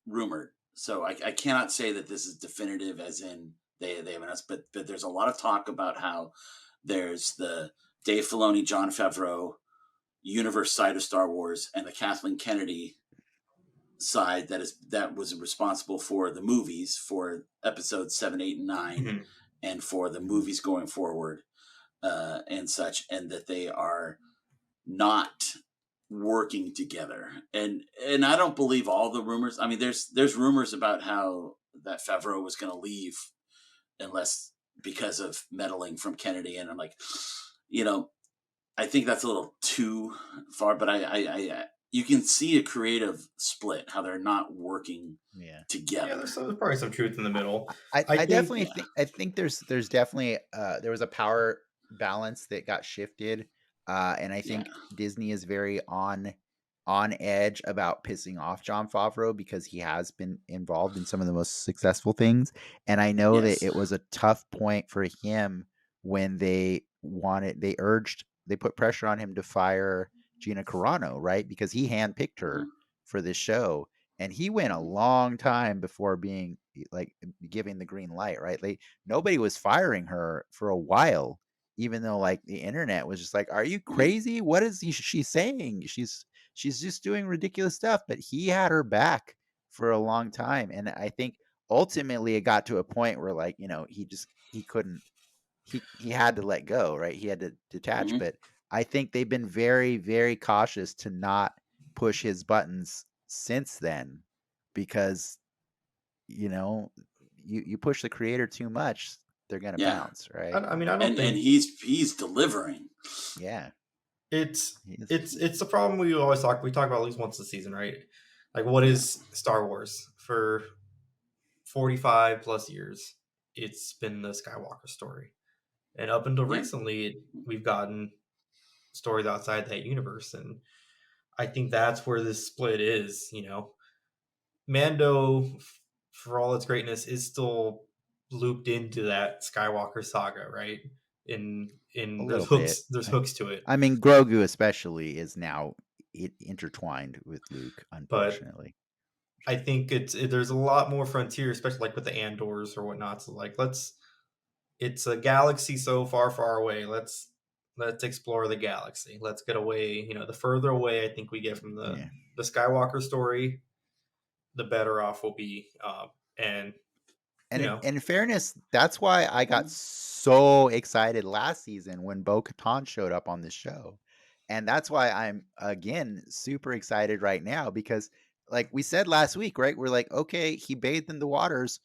rumored, so I cannot say that this is definitive as in they have announced, but there's a lot of talk about how there's the Dave Filoni, Jon Favreau universe side of Star Wars and the Kathleen Kennedy side that was responsible for the movies for episodes 7, 8, and 9 Mhm. and for the movies going forward and such, and that they are not working together. And I don't believe all the rumors. I mean, there's rumors about how that Favreau was going to leave unless because of meddling from Kennedy, and I'm like, I think that's a little too far. But I you can see a creative split how they're not working Yeah. together. Yeah, there's probably some truth in the middle. I think, definitely think there's definitely there was a power balance that got shifted, and I think Disney is very on edge about pissing off Jon Favreau because he has been involved in some of the most successful things, and I know that Yes. it was a tough point for him when they put pressure on him to fire Gina Carano, right? Because he handpicked her for this show, and he went a long time before being like giving the green light, right? Like nobody was firing her for a while, even though like the internet was just like, are you crazy? What is she saying? She's just doing ridiculous stuff. But he had her back for a long time, and I think ultimately it got to a point where like he couldn't, he had to let go, right? He had to detach. But I think they've been very, very cautious to not push his buttons since then, because you push the creator too much, they're gonna Yeah. bounce, right? I mean, I don't And think he's delivering. Yeah, it's he is. it's the problem we talk about at least once a season, right? Like, what is Star Wars for 45 plus years? It's been the Skywalker story, and up until Yeah. recently, we've gotten stories outside that universe, and I think that's where this split is. Mando, for all its greatness, is still looped into that Skywalker saga, right? In A there's little bit. hooks to it, I mean, Grogu especially is now intertwined with Luke, but unfortunately. I think there's a lot more frontier, especially like with the Andors or whatnot. So like, it's a galaxy so far, far away. Let's explore the galaxy. Let's get away. The further away I think we get from the Yeah. Skywalker story, the better off we'll be. And you And know. in fairness, that's why I got so excited last season when Bo-Katan showed up on this show. And that's why I'm again super excited right now because like we said last week, right? We're like, okay, he bathed in the waters.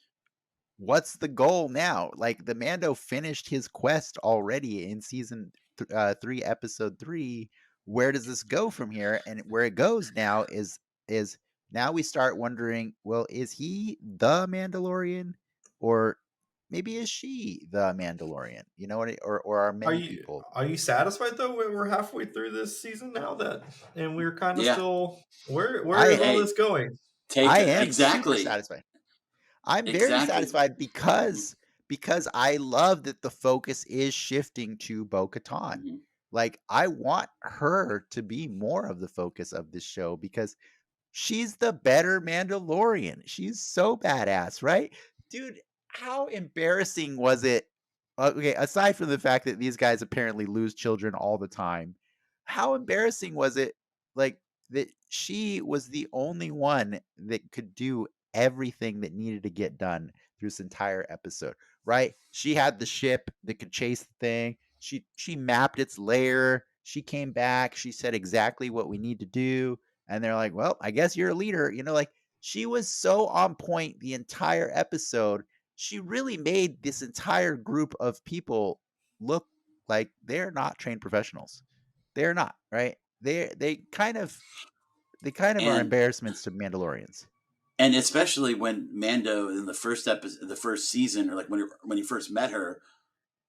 What's the goal now? Like the Mando finished his quest already in season 3, episode 3. Where does this go from here? And where it goes now is now we start wondering, well, is he the Mandalorian, or maybe is she the Mandalorian? You know what? Or are Are many you people are you satisfied though? We're halfway through this season now, that and we're kind of Yeah. still where I is all Hey, this going? take I it. am super Exactly. satisfied. I'm very Exactly. satisfied because I love that the focus is shifting to Bo-Katan. Hmm. Like I want her to be more of the focus of this show because she's the better Mandalorian. She's so badass, right? Dude, how embarrassing was it? Okay, aside from the fact that these guys apparently lose children all the time, how embarrassing was it like that she was the only one that could do everything that needed to get done through this entire episode, right? She had the ship that could chase the thing. She mapped its lair. She came back. She said exactly what we need to do, and they're like, well, I guess you're a leader. Like she was so on point the entire episode. She really made this entire group of people look like they're not trained professionals. They're not, right? They kind of are And embarrassments to Mandalorians. and especially when Mando in the first episode, the first season, or like when he first met her,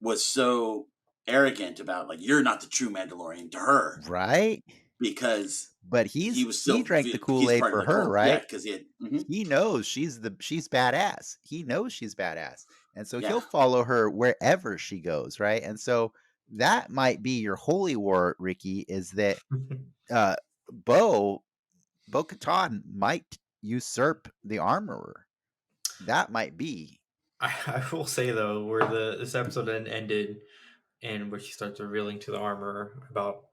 was so arrogant about like you're not the true Mandalorian to her Right? because But he was he still drank the he's Kool-Aid part of for the her, cult. Yeah, right? because he had He knows she's badass. He knows she's badass. And so yeah. he'll follow her wherever she goes, right? And so that might be your holy war, Ricky, is that uh Bo Bo-Katan might usurp the armorer. That might be. I will say though, where this episode ended, and where she starts revealing to the armor about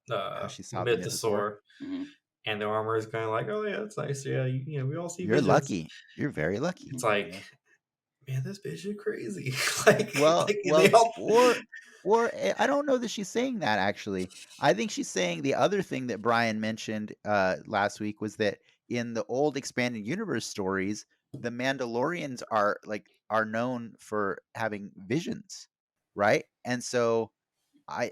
How she the saw the mythosaur. mythosaur, Hmm. and the armor is kind of like, oh yeah, that's nice. Yeah, we all see You're visions. lucky. You're very lucky. It's like, man, this bitch is crazy. like they Well, all. I don't know that she's saying that actually. I think she's saying the other thing that Brian mentioned last week was that in the old expanded universe stories, the Mandalorians are known for having visions, right? And so I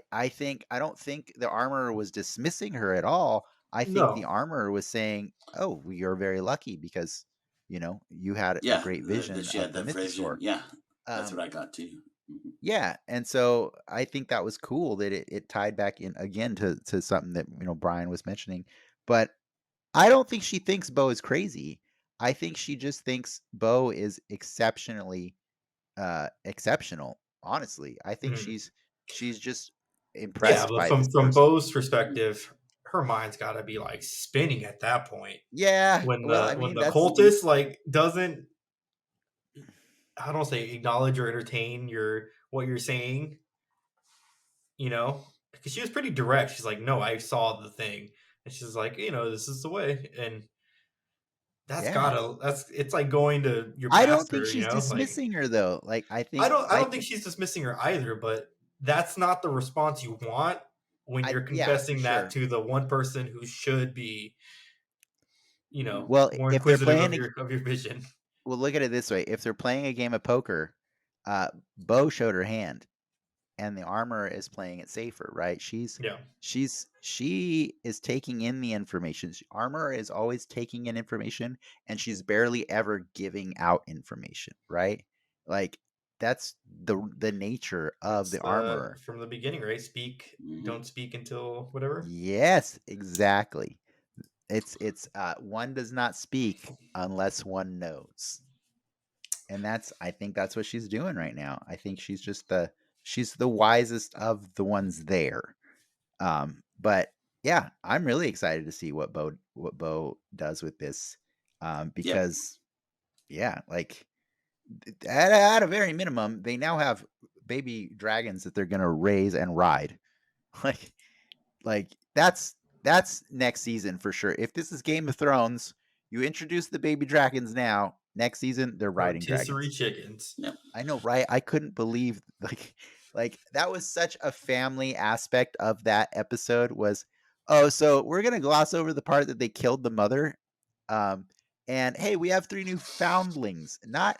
don't think the armorer was dismissing her at all. I think the No, armorer was saying, "Oh, you're very lucky because you had a Yeah, great that vision she of had the that vision. mythosaur." Yeah, that's what Um, I got too. Hmm. yeah, and so I think that was cool that it tied back in again to something that Brian was mentioning. But I don't think she thinks Bo is crazy. I think she just thinks Bo is exceptionally exceptional. Honestly, I think mhm. she's just Yeah, impressed but by this from person. Bo's perspective, her mind's got to be like spinning at that point Yeah, when well, I when mean the that's cultist like doesn't, I don't say acknowledge or entertain what you're saying, because she was pretty direct. She's like, no, I saw the thing, and she's like, this is the way, and yeah. it's like going to your I don't think pastor, she's like dismissing her though. Like I don't think she's dismissing her either, but that's not the response you want when you're yeah, for confessing that sure. to the one person who should be, Hmm. Well, more if they're inquisitive playing of your vision. well, look at it this way. If they're playing a game of poker, Bo showed her hand and the armor is playing it safer, right? Yeah. She is taking in the information. Armor is always taking in information and she's barely ever giving out information, right? Like that's the nature of That's the the armorer. from the beginning, right? Speak, Hmm. don't speak until whatever. Yes, exactly. It's one does not speak unless one knows. And I think that's what she's doing right now. I think she's the wisest of the ones there. But yeah, I'm really excited to see what Bo does with this. Yep. Because yeah, like at a very minimum, they now have baby dragons that they're gonna raise and ride. Like that's next season for sure. If this is Game of Thrones, you introduce the baby dragons now. next season they're riding Rotisserie dragons. chickens. Yep. I know, right? I couldn't believe like that was such a family aspect of that episode was, oh, so we're gonna gloss over the part that they killed the mother. And hey, we have 3 new foundlings. Not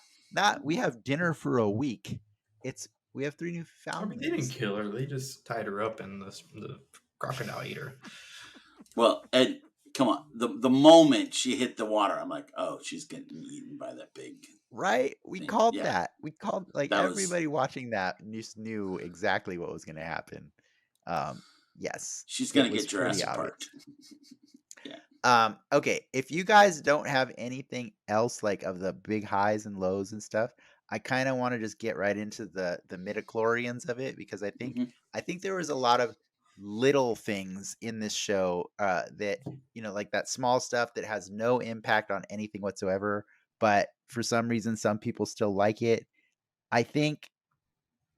we have dinner for a week. It's we have 3 new I mean, they didn't foundlings. kill her. They just tied her up and the crocodile ate her. Well, Ed, come on. The moment she hit the water, I'm like, oh, she's getting eaten by that big. Right? We thing. called Yeah. that. We called like That was- everybody watching that just knew exactly what was gonna happen. Yes. She's it gonna was get pretty Jurassic obvious. Park. Okay, if you guys don't have anything else like of the big highs and lows and stuff, I kind of want to just get right into the midichlorians of it because I think Mhm. there was a lot of little things in this show that like that small stuff that has no impact on anything whatsoever, but for some reason some people still like it. I think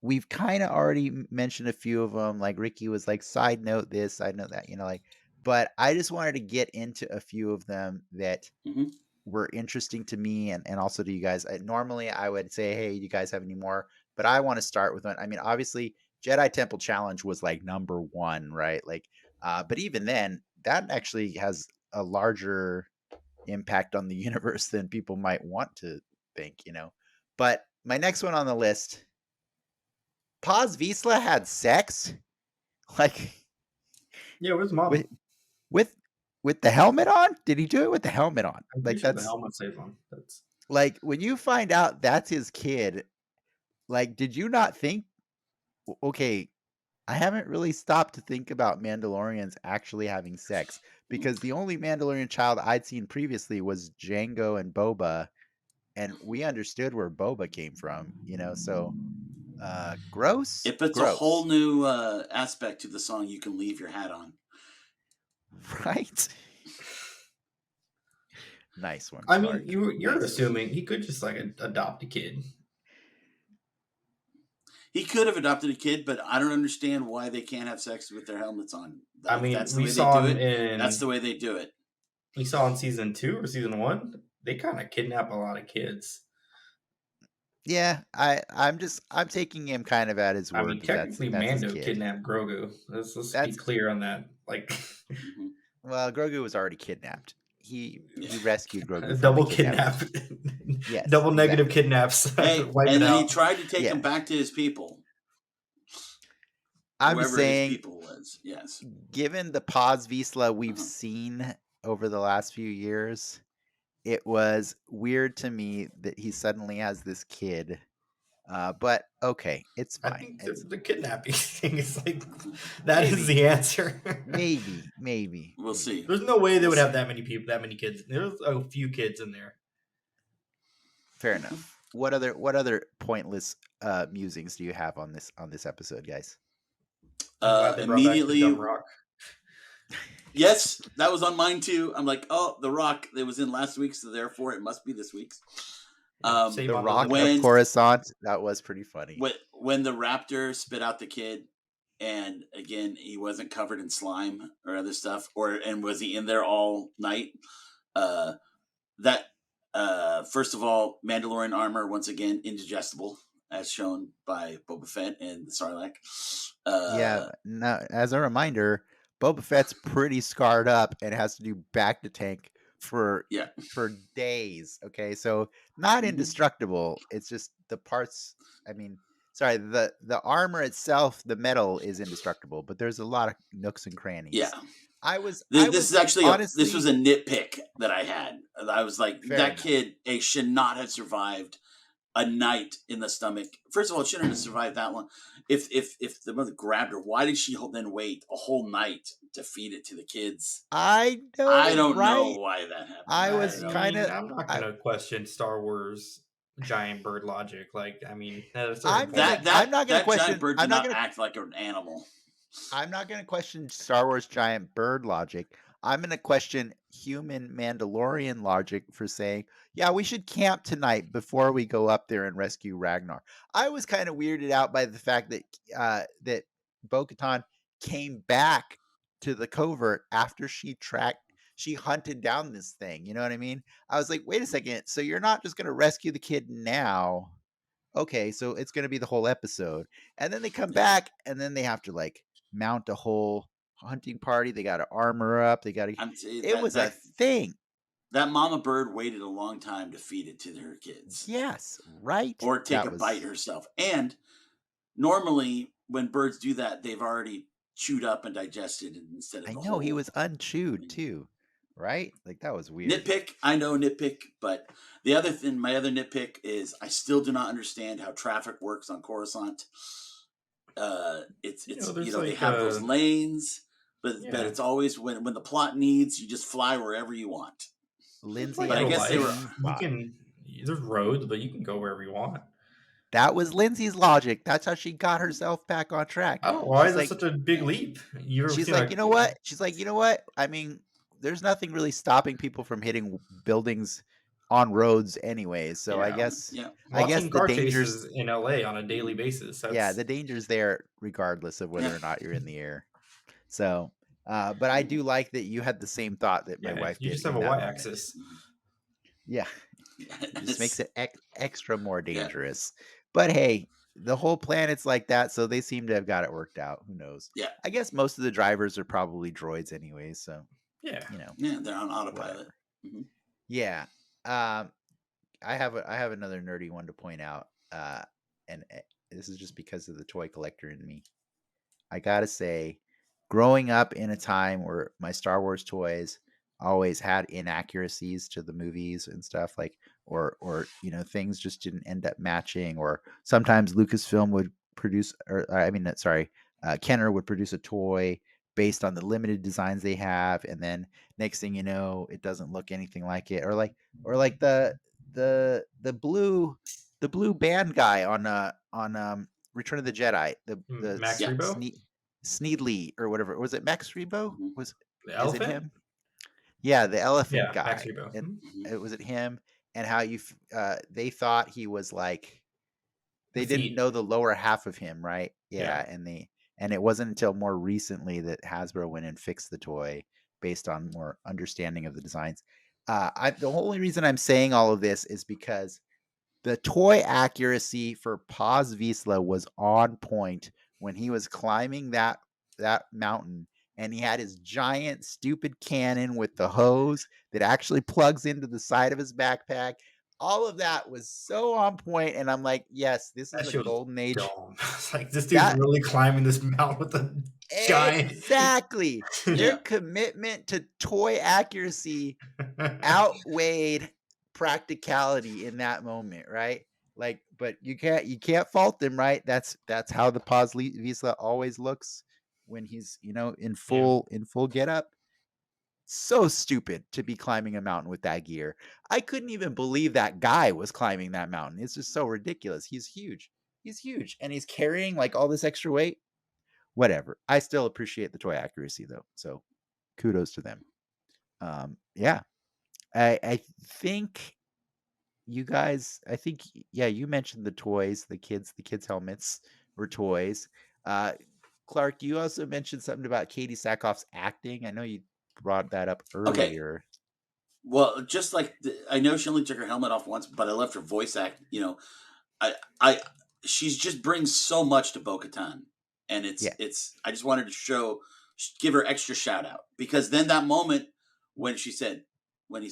we've kind of already mentioned a few of them. Like Ricky was like, side note this, side note that, like, but I just wanted to get into a few of them that Mhm. were interesting to me and also to you guys. Normally I would say, hey, you guys have any more? But I want to start with one. I mean, obviously, Jedi Temple Challenge was like number one, right? Like, but even then, that actually has a larger impact on the universe than people might want to think, But my next one on the list, Paz Vizsla had sex, like Yeah, where's mom? with the helmet on. Did he do it with the helmet on? I'm pretty Like sure the that's helmet stays on. That's like when you find out that's his kid. Like, did you not think? Okay, I haven't really stopped to think about Mandalorians actually having sex because the only Mandalorian child I'd seen previously was Jango and Boba, and we understood where Boba came from. So gross. It puts a gross. whole new aspect to the song "You Can Leave Your Hat On." Right. Nice one. I mean, Clarke. you're Nice one. assuming he could just like adopt a kid. He could have adopted a kid, but I don't understand why they can't have sex with their helmets on. I mean, that's the we way saw they do him it. in. That's the way they do it. We saw in season 2 or season 1, they kind of kidnap a lot of kids. Yeah, I'm taking him kind of at his word. I mean, technically, that's his Mando kid. kidnapped Grogu. Let's be That's clear on that. Like, Mhm. well, Grogu was already kidnapped. He rescued Grogu from double the kidnappers. kidnap. Yes, double negative exactly. kidnaps. Hey, Wipe and it then he out. tried to take Yeah. him back to his people. I'm just Whoever his saying, people was. Yes. given the Paz Vizsla we've Uh-huh. seen over the last few years, it was weird to me that he suddenly has this kid. But okay, it's fine. I think It's the kidnapping thing is like that is the answer. maybe. We'll see. There's no way they would have that many people, that many kids. There's a few kids in there. Fair enough. What other pointless musings do you have on this episode, guys? I'm glad they brought back Immediately. the dumb rock. Yes, that was on mine too. I'm like, oh, the Rock. It was in last week's, so therefore it must be this week's. Same The on Rock the of Coruscant. That was pretty funny. When the raptor spit out the kid, and again he wasn't covered in slime or other stuff, and was he in there all night? First of all, Mandalorian armor once again indigestible, as shown by Boba Fett and the Sarlacc. Yeah. Now, as a reminder, Boba Fett's pretty scarred up and has to do back to tank for days. Okay, so not indestructible. It's just the parts. I mean, sorry, the armor itself, the metal is indestructible, but there's a lot of nooks and crannies. Yeah. This is actually honestly, this was a nitpick that I had. I was like, Fair that enough. kid should not have survived a night in the stomach. First of all, it shouldn't have survived that long. If the mother grabbed her, why did she then wait a whole night to feed it to the kids? I don't know why that happened. I'm not gonna question Star Wars giant bird logic. Like, I mean, at a certain point, I'm not gonna question. Giant bird did not act like an animal. I'm not going to question Star Wars giant bird logic. I'm going to question human Mandalorian logic for saying, yeah, we should camp tonight before we go up there and rescue Ragnar. I was kind of weirded out by the fact that Bo-Katan came back to the Covert after she she hunted down this thing. You know what I mean? I was like, wait a second. So you're not just gonna rescue the kid now? Okay, so it's gonna be the whole episode, and then they come Yeah. back, and then they have to like mount a whole hunting party. They got to armor up. They got to. I'm saying It was a thing. that mama bird waited a long time to feed it to her kids. Yes, right. Or take That a was bite herself. And normally when birds do that, they've already chewed up and digested instead of I the know he whole was unchewed too, right? Like that was weird. nitpick. I know nitpick, but the other thing, my other nitpick is I still do not understand how traffic works on Coruscant. It's there's they like have those lanes, but Yeah. it's always when the plot needs, you just fly wherever you want. Lindsay like But I had the guess they were- same you thought. can. There's roads, but you can go wherever you want. That was Lindsay's logic. That's how she got herself back on track. Oh, why She's is that like, such a big leap? You ever she's seen like, you know what? She's like, you know what? I mean, there's nothing really stopping people from hitting buildings on roads anyways. So I Yeah. guess Yeah. I guess Watching the car dangers, chases in LA on a daily basis. yeah, That's the danger's there regardless of whether or not you're in the air. So, but I do like that you had the same thought that my wife you did just have in a that y moment. axis. Yeah, it just makes it extra more Yeah. dangerous. But hey, the whole planet's like that, so they seem to have got it worked out. Who knows? Yeah. I guess most of the drivers are probably droids anyway, so Yeah. you know, Yeah, they're on autopilot. whatever. Mhm. Yeah. I have another nerdy one to point out, and this is just because of the toy collector in me. I gotta say, growing up in a time where my Star Wars toys always had inaccuracies to the movies and stuff, like or things just didn't end up matching, or sometimes Lucasfilm would produce, or I mean, sorry, Kenner would produce a toy based on the limited designs they have, and then next thing you know, it doesn't look anything like it, or like the blue band guy on Return of the Jedi, the Max Yeah. Rebo, Sneedley or whatever. Was it Max Rebo? Mhm. Was the Is it elephant. him? Yeah, the elephant Yeah, Max guy. Rebo. And Mhm. was it him? And how they thought he was like, The they didn't feet. know the lower half of him, right? Yeah. Yeah, and it wasn't until more recently that Hasbro went and fixed the toy based on more understanding of the designs. The only reason I'm saying all of this is because the toy accuracy for Paz Vizsla was on point when he was climbing that mountain, and he had his giant stupid cannon with the hose that actually plugs into the side of his backpack. All of that was so on point, and I'm like, yes, this That is a shit was golden age. dumb. It's like this dude's That really climbing this mountain with a giant. exactly their Yeah. commitment to toy accuracy outweighed practicality in that moment, right? Like, but you can't fault them, right? That's how the Paz Vizsla always looks when he's in full get up. So stupid to be climbing a mountain with that gear. I couldn't even believe that guy was climbing that mountain. It's just so ridiculous. He's huge. He's huge, and he's carrying like all this extra weight. Whatever. I still appreciate the toy accuracy though. So kudos to them. Yeah. I think you guys, yeah, you mentioned the toys, the kids helmets were toys. Clarke, you also mentioned something about Katie Sackhoff's acting. I know you brought that up Okay. earlier. Well, just like I know she only took her helmet off once, but I loved her voice act. I she's just brings so much to Bo-Katan, and Yeah. I just wanted to give her extra shout out, because then that moment when he said we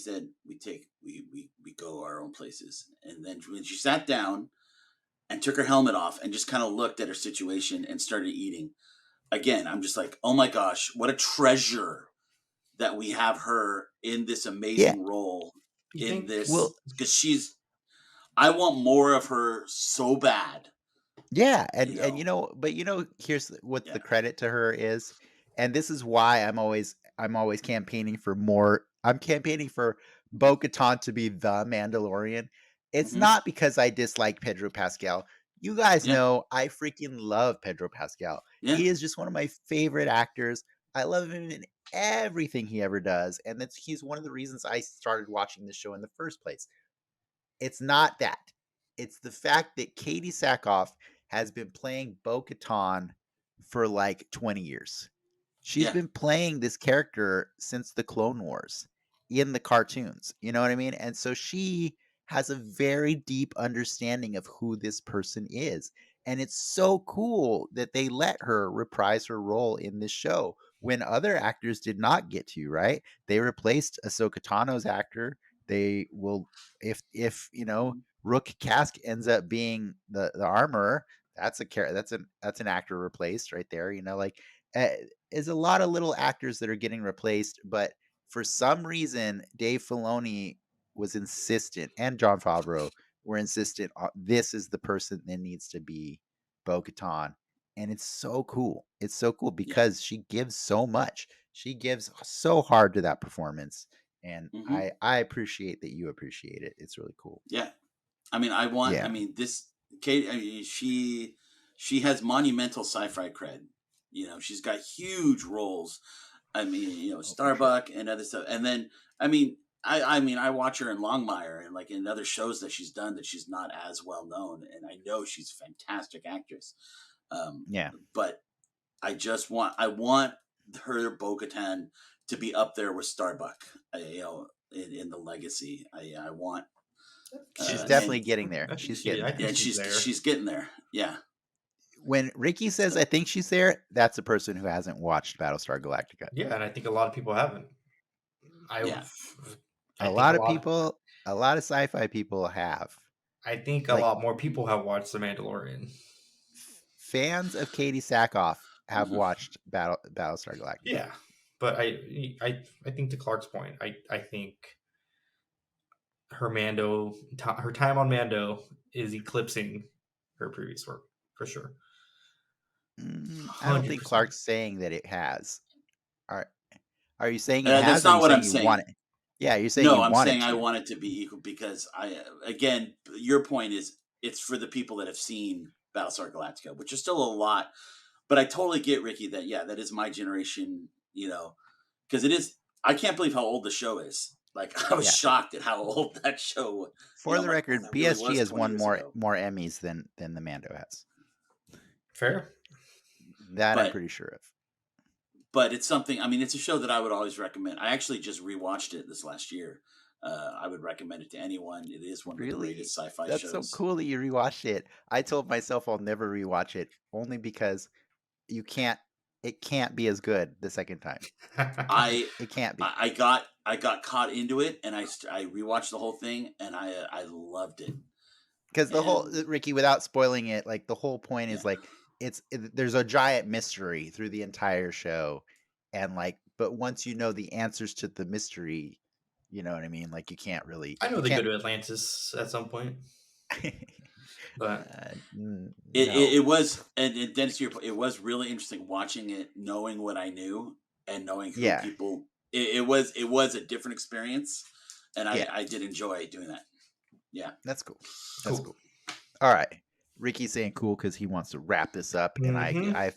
go our own places, and then when she sat down and took her helmet off and just kind of looked at her situation and started eating again, I'm just like, oh my gosh, what a treasure that we have her in this amazing role You in think- this, Well- because I want more of her so bad. Yeah, and but here's what Yeah. the credit to her is, and this is why I'm always campaigning for more. I'm campaigning for Bo-Katan to be the Mandalorian. It's Mhm. not because I dislike Pedro Pascal. You guys Yeah. know I freaking love Pedro Pascal. Yeah. He is just one of my favorite actors. I love him in everything he ever does, and he's one of the reasons I started watching this show in the first place. It's not that. It's the fact that Katie Sackhoff has been playing Bo-Katan for like 20 years. She's been playing this character since the Clone Wars in the cartoons. You know what I mean? And so she has a very deep understanding of who this person is. And it's so cool that they let her reprise her role in this show when other actors did not get to, right? They replaced Ahsoka Tano's actor. They will, if Rook Kask ends up being the armorer, that's an actor replaced right there. Uh, is a lot of little actors that are getting replaced, but for some reason, Dave Filoni was insistent, and Jon Favreau were insistent. This is the person that needs to be Bo-Katan, and it's so cool. It's so cool because she gives so much. She gives so hard to that performance, and I appreciate that you appreciate it. It's really cool. Yeah, I mean, this Kate. I mean, she has monumental sci-fi cred. She's got huge roles. I mean, Starbuck and other stuff. And then, I watch her in Longmire and like in other shows that she's done that she's not as well known. And I know she's a fantastic actress. But I want her Bo-Katan to be up there with Starbuck. In the legacy. I want. She's definitely getting there. She's getting there. Yeah, she's getting there. Yeah. When Ricky says I think she's there, that's a person who hasn't watched Battlestar Galactica. Yeah, and I think a lot of people haven't. A lot of sci-fi people have. I think a lot more people have watched The Mandalorian. Fans of Katie Sackhoff have watched Battlestar Galactica. Yeah, but I think to Clark's point, I think her time on Mando is eclipsing her previous work for sure. I don't think Clark's saying that it has. Are you saying it has? That's not what I'm saying. Yeah, you're saying no. I'm saying I want it to be equal because again, your point is it's for the people that have seen Battlestar Galactica, which is still a lot. But I totally get Ricky that is my generation. Because it is. I can't believe how old the show is. Like I was shocked at how old that show was. For the record, BSG has won more Emmys than the Mando has. Fair. I'm pretty sure of. But it's something. I mean, it's a show that I would always recommend. I actually just rewatched it this last year. I would recommend it to anyone. It is one of the greatest sci-fi shows. That's so cool that you rewatched it. I told myself I'll never rewatch it only because you can't. It can't be as good the second time. It can't be. I got caught into it, and I rewatched the whole thing, and I loved it. Because the whole Ricky, without spoiling it, like the whole point is like there's a giant mystery through the entire show, and but once you know the answers to the mystery, you know what I mean. Like you can't really. I know they go to Atlantis at some point. But it was, and Dennis, it was really interesting watching it, knowing what I knew and knowing who people. It was a different experience, and I did enjoy doing that. Yeah, that's cool. That's cool. All right, Ricky's saying cool because he wants to wrap this up, and I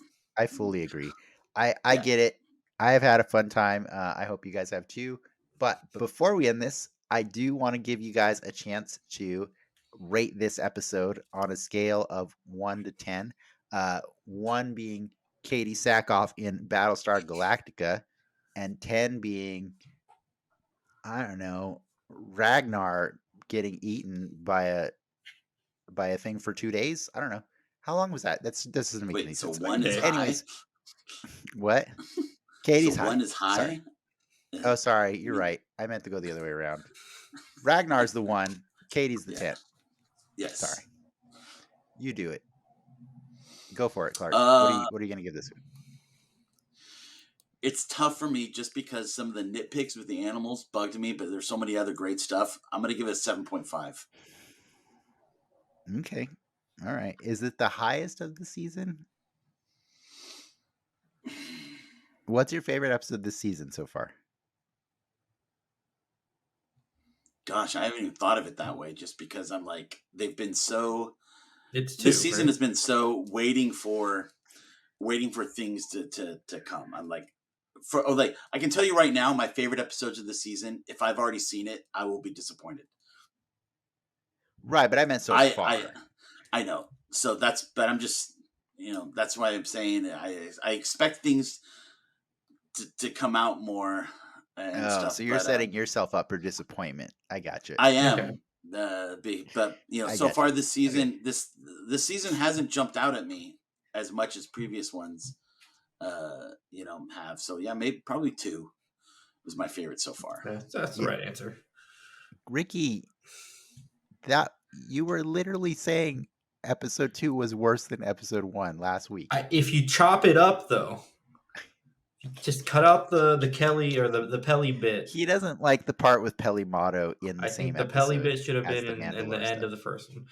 fully agree. I get it. I have had a fun time. I hope you guys have too. But before we end this, I do want to give you guys a chance to rate this episode on a scale of 1 to 10. 1 being Katie Sackhoff in Battlestar Galactica, and 10 being, I don't know, Ragnar getting eaten by a thing for 2 days. I don't know. How long was that? This doesn't make any sense. So 1 is anyways, high? What? Katie's so high. 1 is high? Sorry. Oh, sorry. You're right. I meant to go the other way around. Ragnar's the 1. Katie's the 10. Yes. Sorry. You do it. Go for it, Clarke. What are you going to give this? It's tough for me just because some of the nitpicks with the animals bugged me, but there's so many other great stuff. I'm going to give it a 7.5. Okay. All right. Is it the highest of the season? What's your favorite episode this season so far? Gosh, I haven't even thought of it that way just because I'm like, they've been so... This season has been so waiting for things to come. I'm like, I can tell you right now, my favorite episodes of the season, if I've already seen it, I will be disappointed. Right, but I meant so far. I know. But I'm just, that's why I'm saying I expect things. to come out more and stuff. So you're but, setting yourself up for disappointment. I got you. I am. Okay. But I so get far you. this season, this season hasn't jumped out at me as much as previous ones, have. So yeah, maybe probably 2 was my favorite so far. That's the right answer. Ricky, that you were literally saying episode 2 was worse than episode 1 last week. If you chop it up, though, just cut out the Kelly or the Pelly bit. He doesn't like the part with Peli Motto in the I same think the episode. Pelly bit should have as been the in the Mandalore end stuff. of the first one.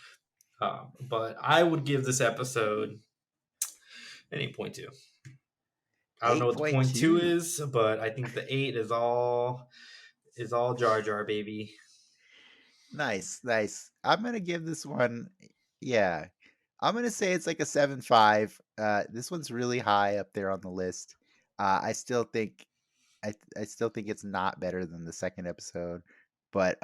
But I would give this episode an 8.2. I don't know what the 0.2 is, but I think the 8 is all Jar Jar, baby. Nice. I'm gonna give this one, I'm gonna say it's like a 7.5. This one's really high up there on the list. I still think it's not better than the second episode, but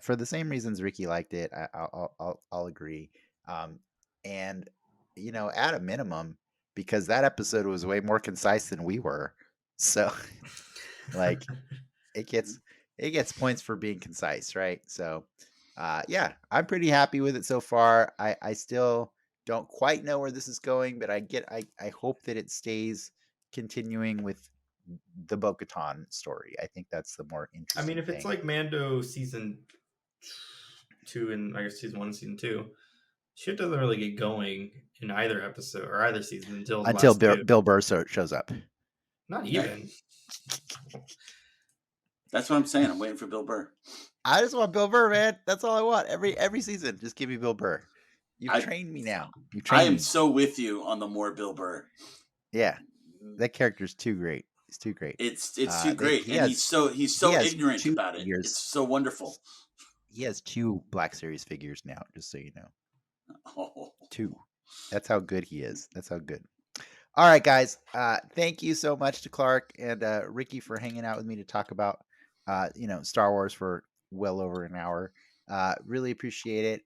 for the same reasons Ricky liked it, I'll agree. And at a minimum, because that episode was way more concise than we were, so like it gets points for being concise, right? So I'm pretty happy with it so far. I still don't quite know where this is going, but I hope that it stays continuing with the Bo-Katan story. I think that's the more interesting. I mean, if it's like Mando season 2 and I guess season 1 and season 2, shit doesn't really get going in either episode or either season until Bill Burr shows up. Not even. That's what I'm saying. I'm waiting for Bill Burr. I just want Bill Burr, man. That's all I want. Every season, just give me Bill Burr. You've trained me now. I am so with you on the more Bill Burr. Yeah, that character's too great. It's too great. It's too great, and he's so ignorant about it. It's so wonderful. He has 2 Black Series figures now, just so you know. Oh. 2. That's how good he is. That's how good. All right, guys. Thank you so much to Clarke and Ricky for hanging out with me to talk about Star Wars for well over an hour. Really appreciate it.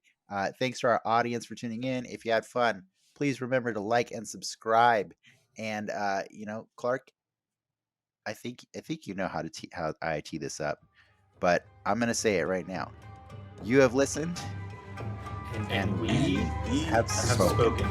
Thanks to our audience for tuning in. If you had fun, please remember to like and subscribe. And Clarke, I think you know how I tee this up, but I'm gonna say it right now. You have listened, and we have spoken.